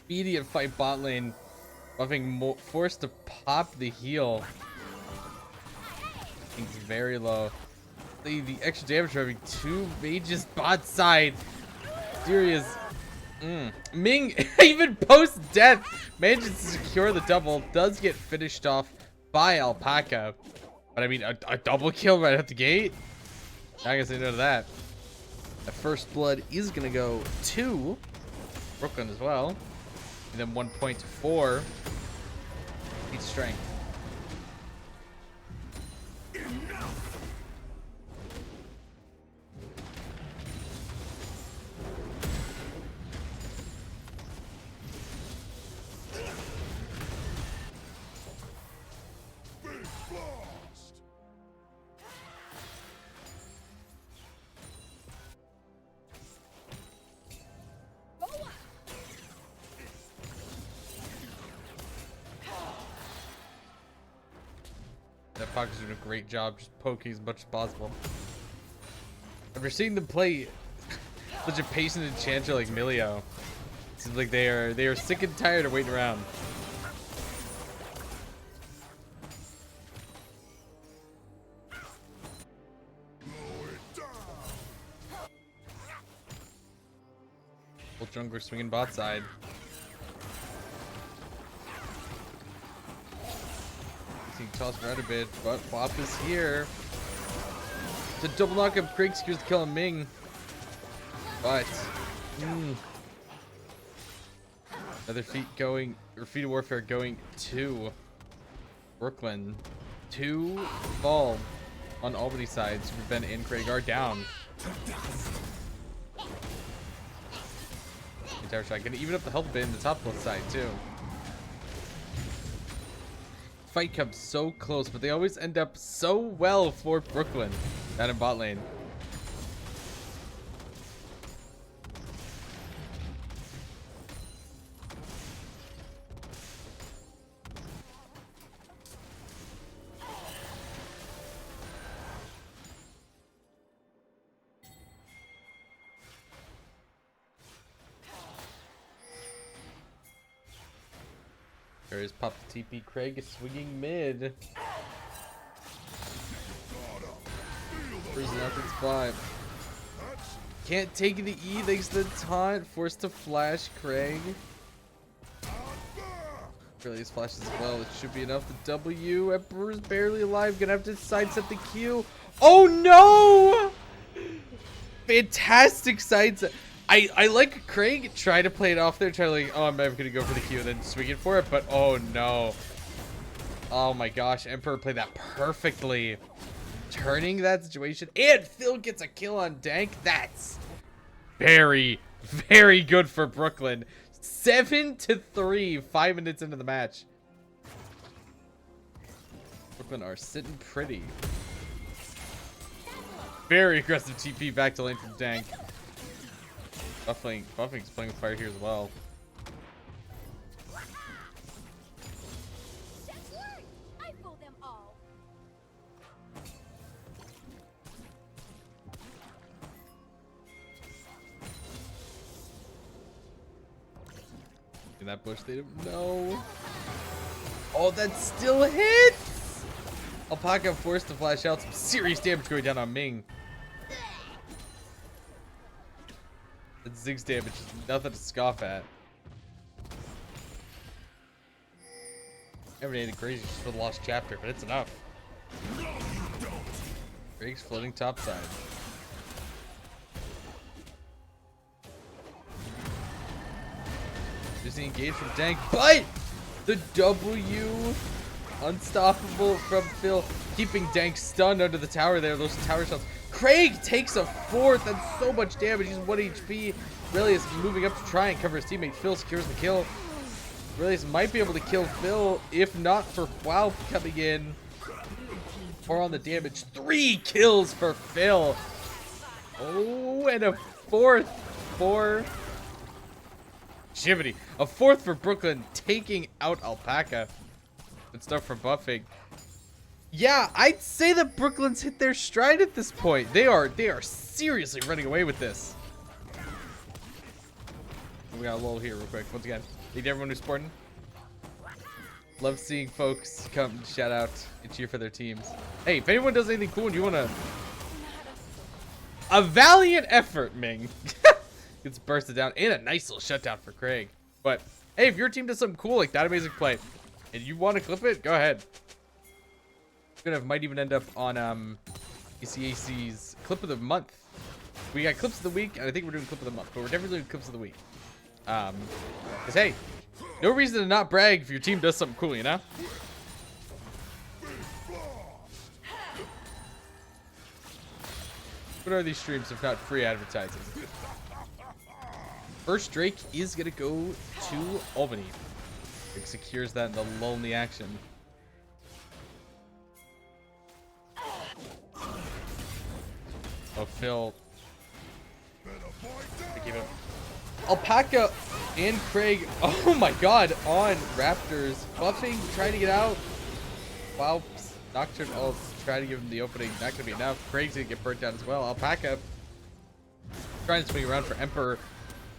Speaker 1: Immediate fight bot lane, buffing forced to pop the heal. Things very low. The extra damage for having 2 mages bot side. Serious. Ming, even post death, manages to secure the double. Does get finished off by Alpaca, but I mean a double kill right at the gate. Not gonna say no to that. The first blood is gonna go to Brooklyn as well. And then 1 point for each strength. That Fox is doing a great job just poking as much as possible. After seeing them play such a patient enchanter like Milio, it seems like they are sick and tired of waiting around. Both junglers swinging bot side. Toss around a bit, but Flop is here. The double knockup Craig secures the kill on Ming. But another feat of warfare going to Brooklyn. 2 fall on Albany side. Super Ben and Craig are down. Entire shot gonna even up the health a bit in the top left side too. fight comes so close, but they always end up so well for Brooklyn down in bot lane. There is Pop TP Craig swinging mid. Freezing out its spot. Can't take the E thanks to the taunt. Forced to flash Craig. Really, his flashes as well. It should be enough. The W. Emperor's barely alive. Gonna have to sidestep the Q. Oh no! Fantastic sidestep. I like Craig try to play it off there, try to like, oh, I'm never gonna go for the Q and then swing it for it, but oh no. Oh my gosh, Emperor played that perfectly. Turning that situation, and Phil gets a kill on Dank. That's very, very good for Brooklyn. 7-3, 5 minutes into the match. Brooklyn are sitting pretty. Very aggressive TP back to lane from Dank. Buffing's playing with fire here as well.
Speaker 7: I fool them all.
Speaker 1: In that bush, they don't know. Oh, that still hits! Alpaca forced to flash out. Some serious damage going down on Ming. That Ziggs damage is nothing to scoff at. Every day crazy just for the lost chapter, but it's enough. Drake's floating topside. Just engaged from Dank, but the W unstoppable from Phil, keeping Dank stunned under the tower there. Those tower shots. Craig takes a fourth. That's so much damage. He's 1 HP. Aurelius moving up to try and cover his teammate. Phil secures the kill. Aurelius might be able to kill Phil if not for Wow coming in. 4 on the damage. 3 kills for Phil. Oh, and a 4th for Shivity. A 4th for Brooklyn, taking out Alpaca. Good stuff for buffing. Yeah, I'd say that Brooklyn's hit their stride at this point. They are seriously running away with this. We got a lull here real quick. Once again, thank everyone who's supporting. Love seeing folks come shout out and cheer for their teams. Hey, if anyone does anything cool and you want to... A valiant effort, Ming. Gets bursted down. And a nice little shutdown for Craig. But, hey, if your team does something cool like that amazing play and you want to clip it, go ahead. Might even end up on ECAC's clip of the month. We got clips of the week, and I think we're doing clip of the month, but we're definitely doing clips of the week. Because hey, no reason to not brag if your team does something cool, you know? What are these streams if not free advertising? First Drake is gonna go to Albany. Drake secures that in the lonely action. Oh, Phil. I give him. Alpaca and Craig. Oh my god. On Raptors. Buffing, trying to get out. Wow. Nocturne ult. Trying to give him the opening. Not going to be enough. Craig's going to get burnt down as well. Alpaca trying to swing around for Emperor.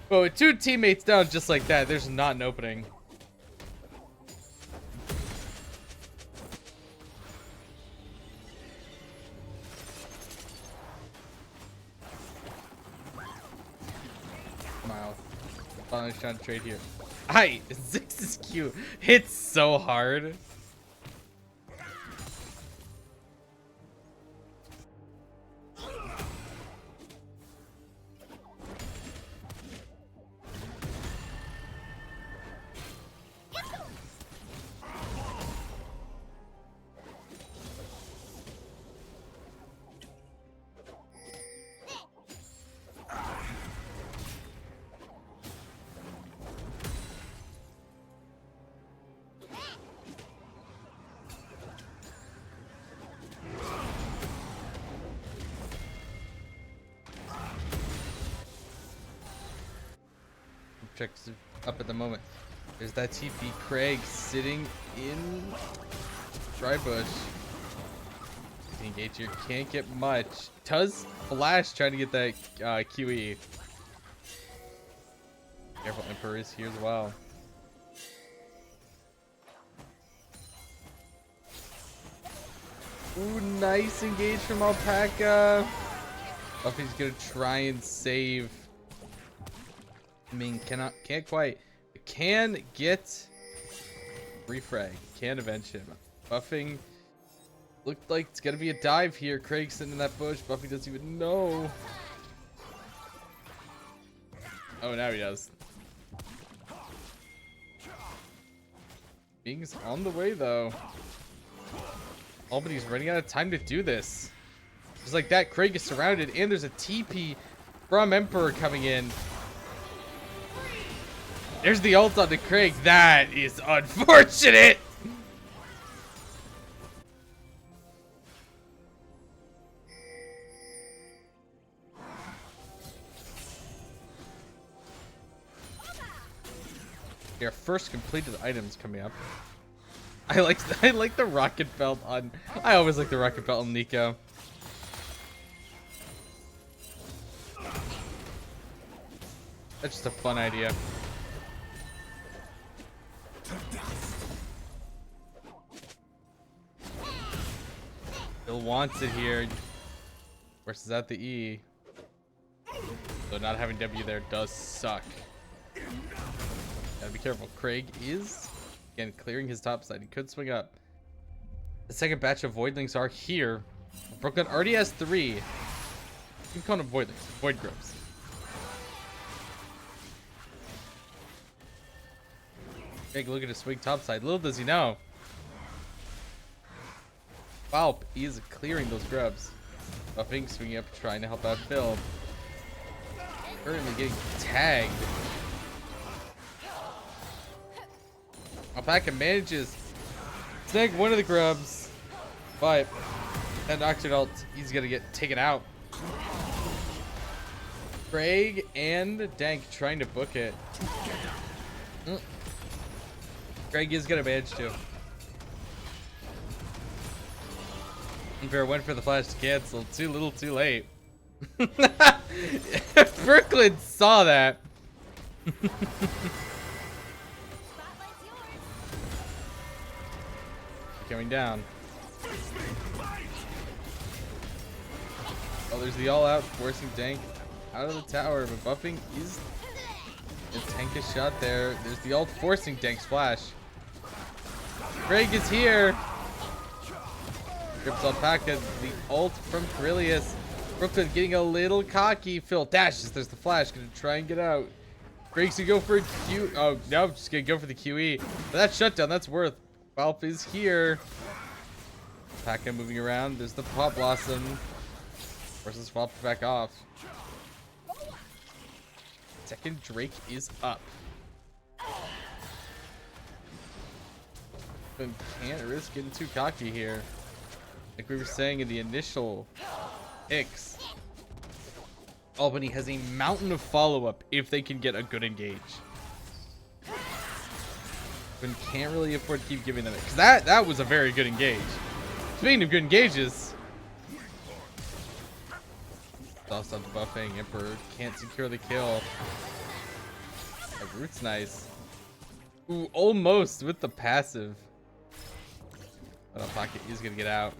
Speaker 1: But with 2 teammates down just like that, there's not an opening. Finally trying to trade here. Hi, Ziggs is cute. Hits so hard. checks up at the moment. There's that TP. Craig sitting in dry bush. Engage here, can't get much. Does flash trying to get that QE. Careful, Emperor is here as well. Ooh, nice engage from Alpaca. Buffy's gonna try and save. I mean, can't quite. But can get refrag. Can avenge him. Buffing. Looked like it's gonna be a dive here. Craig's sitting in that bush. Buffy doesn't even know. Oh, now he does. Bing's on the way though. Albany's running out of time to do this. Just like that, Craig is surrounded, and there's a TP from Emperor coming in. There's the ult onto Craig. That is unfortunate. Our first completed items coming up. I like the rocket belt on. I always like the rocket belt on Nico. That's just a fun idea. Bill wants it here. Versus at the E. So not having W there does suck. Gotta be careful. Craig is, again, clearing his top side. He could swing up. The second batch of Voidlings are here. Brooklyn already has 3. You can call them Voidlings. Void Grubs. Craig looking to swing top side. Little does he know. Valp is clearing those grubs. Buffing, swinging up, trying to help out Phil. Currently getting tagged. Alpaca manages to snag one of the grubs, but that Nocturne ult, he's gonna get taken out. Craig and Dank trying to book it. Craig is gonna manage to. Bear went for the flash to cancel. Too little, too late. Brooklyn saw that. Coming down. Oh, there's the all-out forcing Dank out of the tower, but buffing is a tankish shot there. There's the ult forcing Dank's flash. Craig is here. Grips Alpaca, the ult from Corellius. Brooklyn getting a little cocky. Phil dashes. There's the flash. Gonna try and get out. Craig's gonna go for a Q. Oh, no, just gonna go for the QE. But that shutdown, that's worth. Valp is here. Alpaca moving around. There's the Pop Blossom. Forces Valp to back off. Second Drake is up. But can't risk getting too cocky here. Like we were saying in the initial picks, Albany has a mountain of follow-up if they can get a good engage. But can't really afford to keep giving them it, because that was a very good engage. Speaking of good engages, tossed onto buffing. Emperor can't secure the kill. That root's nice. Ooh, almost with the passive. But Alpaca is gonna get out.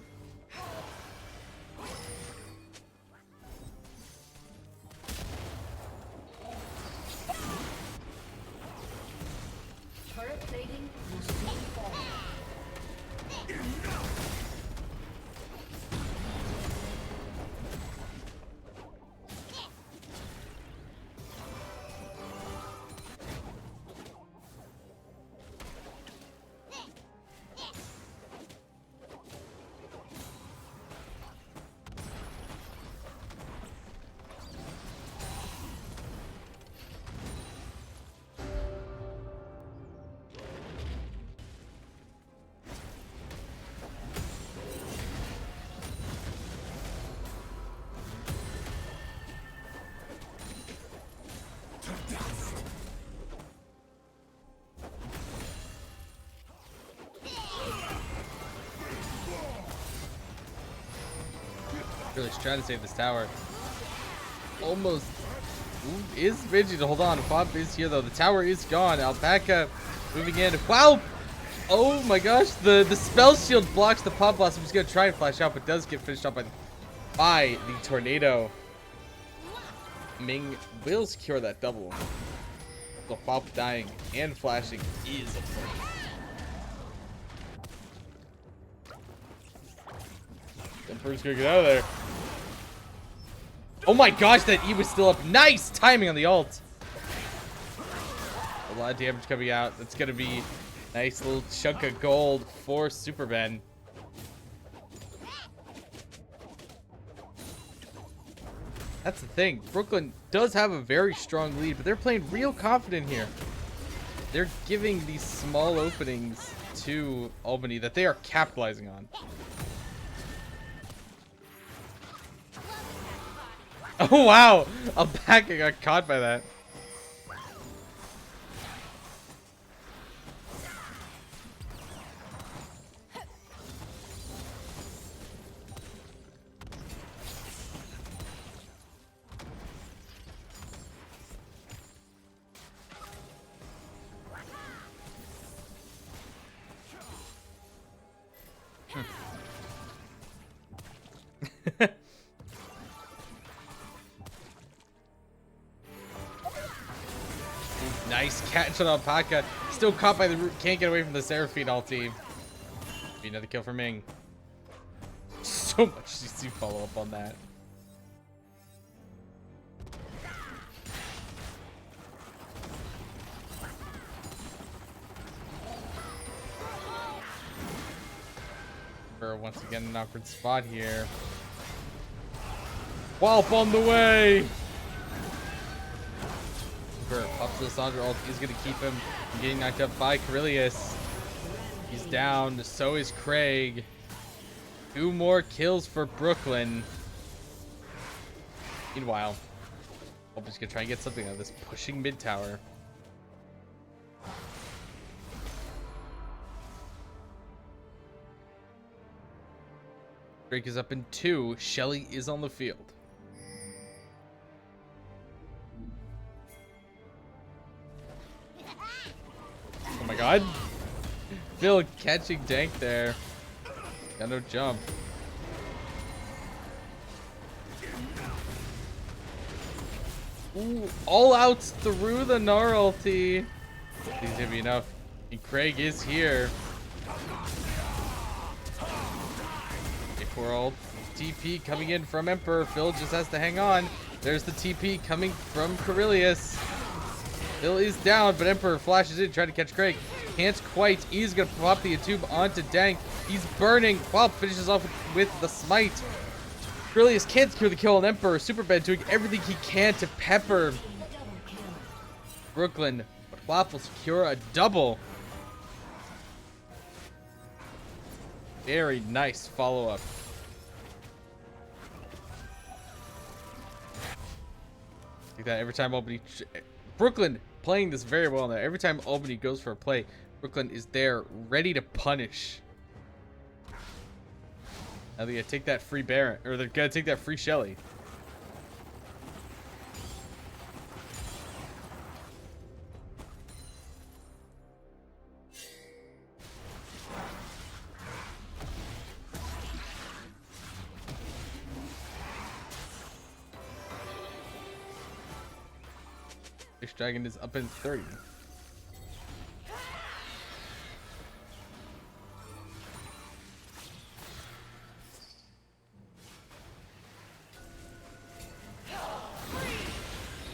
Speaker 1: Really trying to save this tower. Almost. Ooh, is Vigi to hold on. Pop is here though. The tower is gone. Alpaca moving in. Wow! Oh my gosh, the spell shield blocks the Pop Blossom. He's gonna try and flash out, but does get finished up by the tornado. Ming will secure that double. The Pop dying and flashing is a play. Emperor's gonna get out of there. Oh my gosh, that E was still up. Nice timing on the ult. A lot of damage coming out. That's gonna be a nice little chunk of gold for Super Ben. That's the thing. Brooklyn does have a very strong lead, but they're playing real confident here. They're giving these small openings to Albany that they are capitalizing on. Oh wow! Alpaca got caught by that. Nice catch on Alpaca. Still caught by the root. Can't get away from the Seraphine ulti. Be another kill for Ming. So much CC follow up on that. Once again, an awkward spot here. Wallop on the way. Up to the Sandra ult is going to keep him from getting knocked up by Carillius. He's down. So is Craig. 2 more kills for Brooklyn. Meanwhile, Albany's going to try and get something out of this pushing mid tower. Drake is up in 2. Shelly is on the field. Oh my god. Phil catching Dank there. Got no jump. Ooh, all outs through the Gnar ulti. These gonna be enough. And Craig is here. A4 ult. TP coming in from Emperor. Phil just has to hang on. There's the TP coming from Carillius. Phil is down, but Emperor flashes in, trying to catch Craig. Can't quite. He's gonna pop the tube onto Dank. He's burning. Wow, finishes off with the smite. Carillius can't secure the kill on Emperor. Superbad doing everything he can to pepper Brooklyn. But Wap will secure a double. Very nice follow-up. Like that every time Albany... Brooklyn playing this very well now. Every time Albany goes for a play, Brooklyn is there ready to punish. Now they're gonna take that free Baron, or they're gonna take that free Shelly. Fish Dragon is up in 30.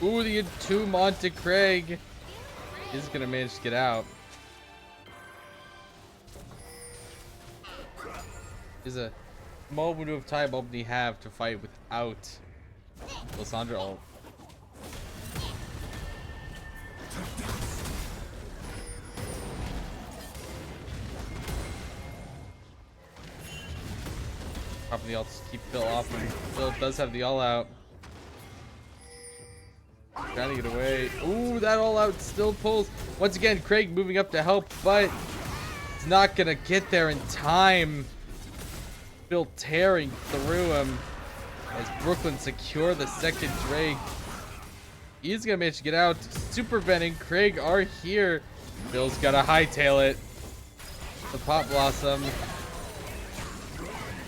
Speaker 1: Ooh, the Entomb onto Craig. He's gonna manage to get out. There's a small window of time Albany have to fight without Lysandra ult. Probably the ults keep Phil off, and Phil does have the all out. Trying to get away. Ooh, that all out still pulls. Once again, Craig moving up to help, but it's not gonna get there in time. Phil tearing through him. As Brooklyn secure the second Drake. He's gonna manage to get out. Super Ben and Craig are here. Bill's gotta hightail it. The Pop Blossom.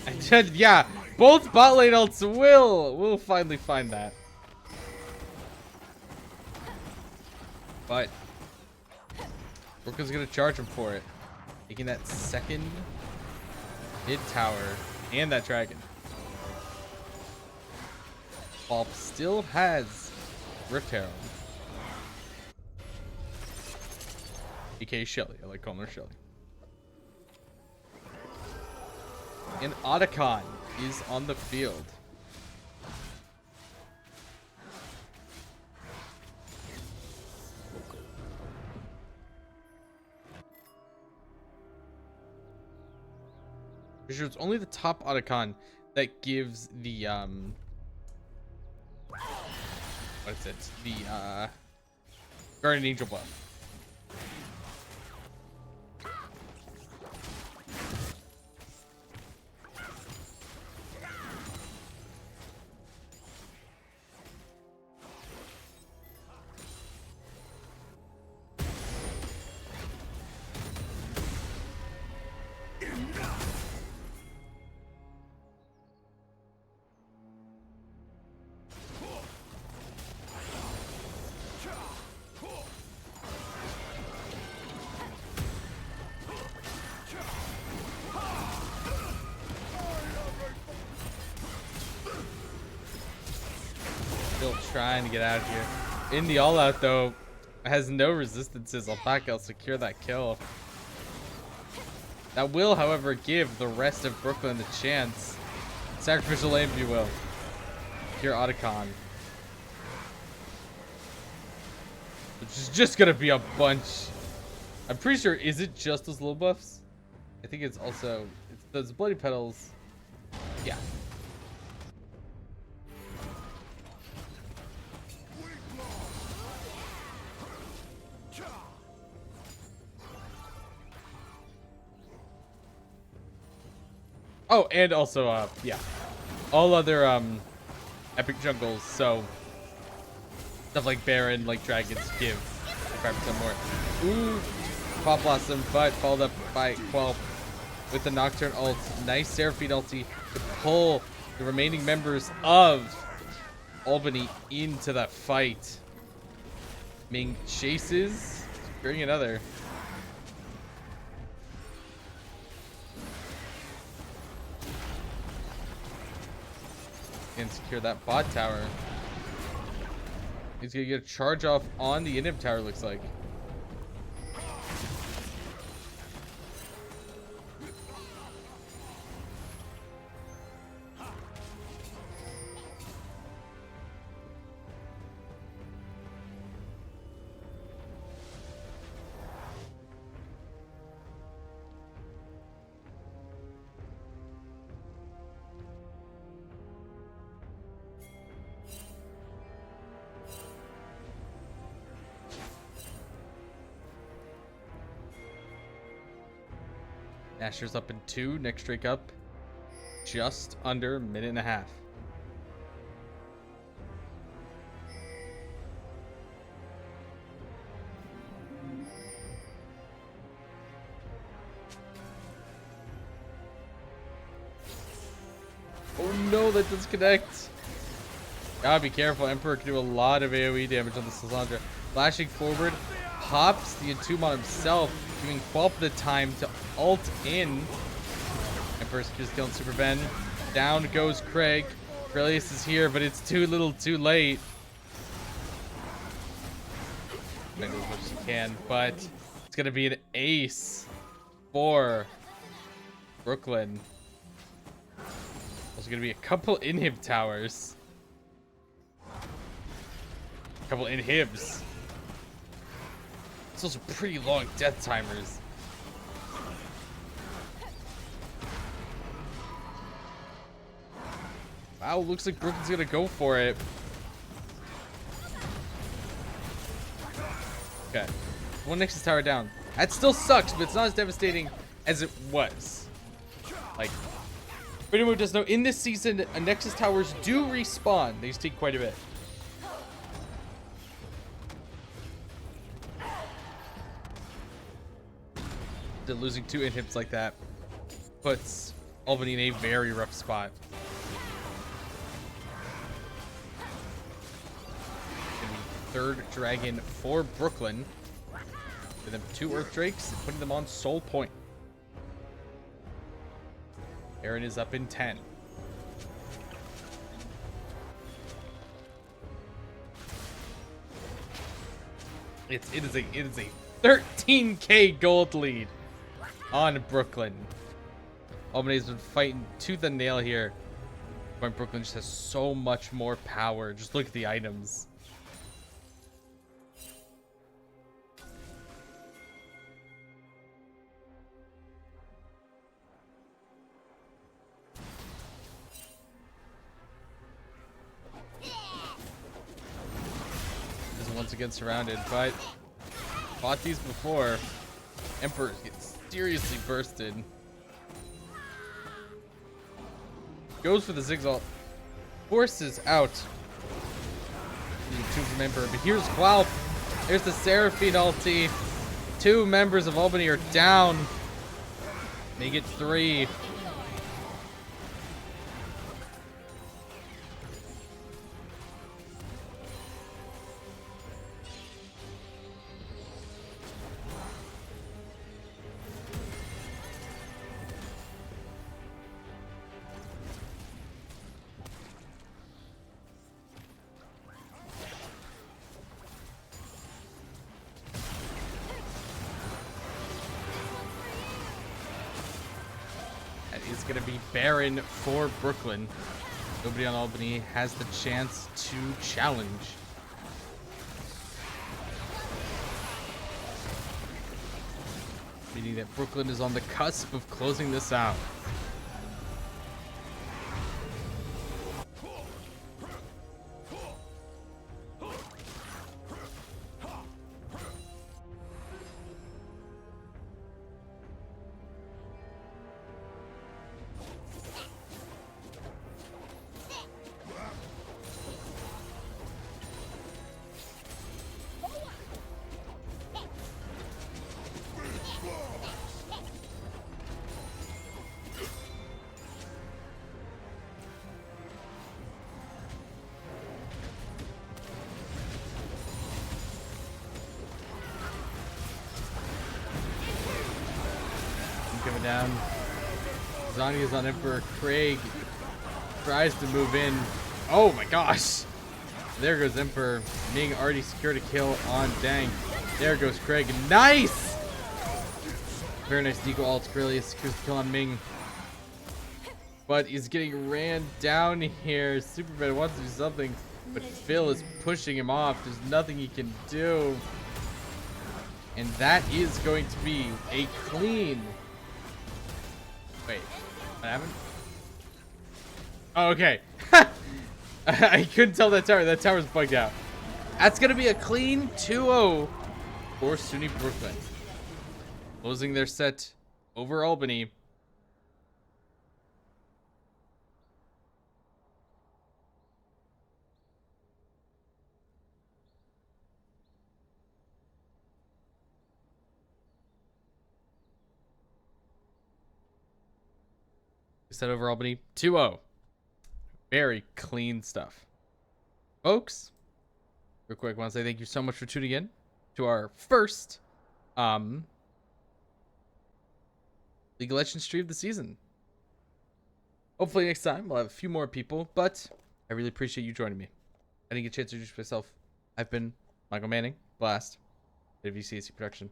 Speaker 1: And yeah, both bot lane ults will finally find that. But Brooklyn's gonna charge him for it. Taking that second mid tower and that dragon. Balp still has Rift Herald. AKA Shelly. I like calling her Shelly. And Otacon is on the field. For sure, it's only the top Otacon that gives the what's it? The Guardian Angel buff. Still trying to get out of here. In the all-out though, has no resistances. Alpaca will secure that kill. That will, however, give the rest of Brooklyn the chance. Sacrificial aim, if you will. Here, Otacon. Which is just gonna be a bunch. I'm pretty sure, is it just those little buffs? I think it's also, it's those bloody petals. Yeah. Oh, and also, yeah, all other epic jungles. So stuff like Baron, like dragons, give 5% more. Ooh, Pop Blossom, but followed up by Quelp with the Nocturne ult. Nice Seraphine ulti to pull the remaining members of Albany into that fight. Ming chases, securing another. And secure that bot tower. He's gonna get a charge off on the inhib tower, looks like. Asher's up in 2, next Drake up just under a minute and a half. Oh no, that doesn't connect. Gotta be careful. Emperor can do a lot of AoE damage on the Cassandra. Flashing forward, pops the Entomb on himself, giving Quelp the time to ult in. Emperor's just killing Super Ben. Down goes Craig. Aurelius is here, but it's too little too late. Maybe as much as he can, but it's gonna be an ace for Brooklyn. There's gonna be a couple inhib towers. A couple inhibs. Those are pretty long death timers. Wow, looks like Brooklyn's gonna go for it. Okay. One Nexus tower down. That still sucks, but it's not as devastating as it was. Like, Pretty much does know in this season, Nexus towers do respawn. They just take quite a bit. Losing 2 inhibs like that puts Albany in a very rough spot. Third dragon for Brooklyn. Give them 2 Earth Drakes, putting them on soul point. Aaron is up in 10. It is a 13k gold lead on Brooklyn. Albany's been fighting tooth and nail here. But Brooklyn just has so much more power. Just look at the items. Is once again surrounded, but fought these before. Emperors get seriously bursted. Goes for the Zigzag. Forces out the 2 from Emperor. But here's Guelph. There's the Seraphine ulti. 2 members of Albany are down. They get 3. Is going to be Baron for Brooklyn. Nobody on Albany has the chance to challenge. Meaning that Brooklyn is on the cusp of closing this out. Coming down. Zania's on Emperor. Craig tries to move in. Oh my gosh. There goes Emperor. Ming already secured a kill on Dang. There goes Craig. Nice! Very nice Deco ult. Corellius secures the kill on Ming. But he's getting ran down here. Superman wants to do something, but Phil is pushing him off. There's nothing he can do. And that is going to be a clean. Wait, what happened? Oh, okay. I couldn't tell that tower. That tower's bugged out. That's going to be a clean 2-0 for SUNY Brooklyn. Closing their set over Albany. Set over Albany 2-0. Very clean stuff. Folks, real quick, I want to say thank you so much for tuning in to our first League of Legends stream of the season. Hopefully next time we'll have a few more people, but I really appreciate you joining me. I didn't get a chance to introduce myself. I've been Michael Manning, Blast, at ECAC Production.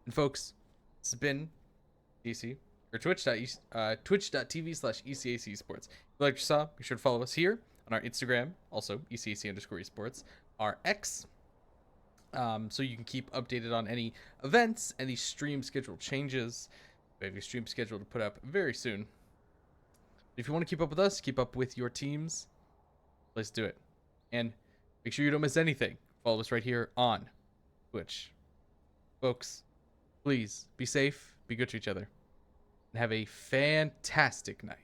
Speaker 1: And folks, this has been DC. Or twitch.tv/ECAC Esports. If you liked what you saw, be sure to follow us here on our Instagram, also ECAC_esports, our X, so you can keep updated on any events, any stream schedule changes. We have your stream schedule to put up very soon. If you want to keep up with us, keep up with your teams, let's do it. And make sure you don't miss anything. Follow us right here on Twitch. Folks, please be safe, be good to each other. And have a fantastic night.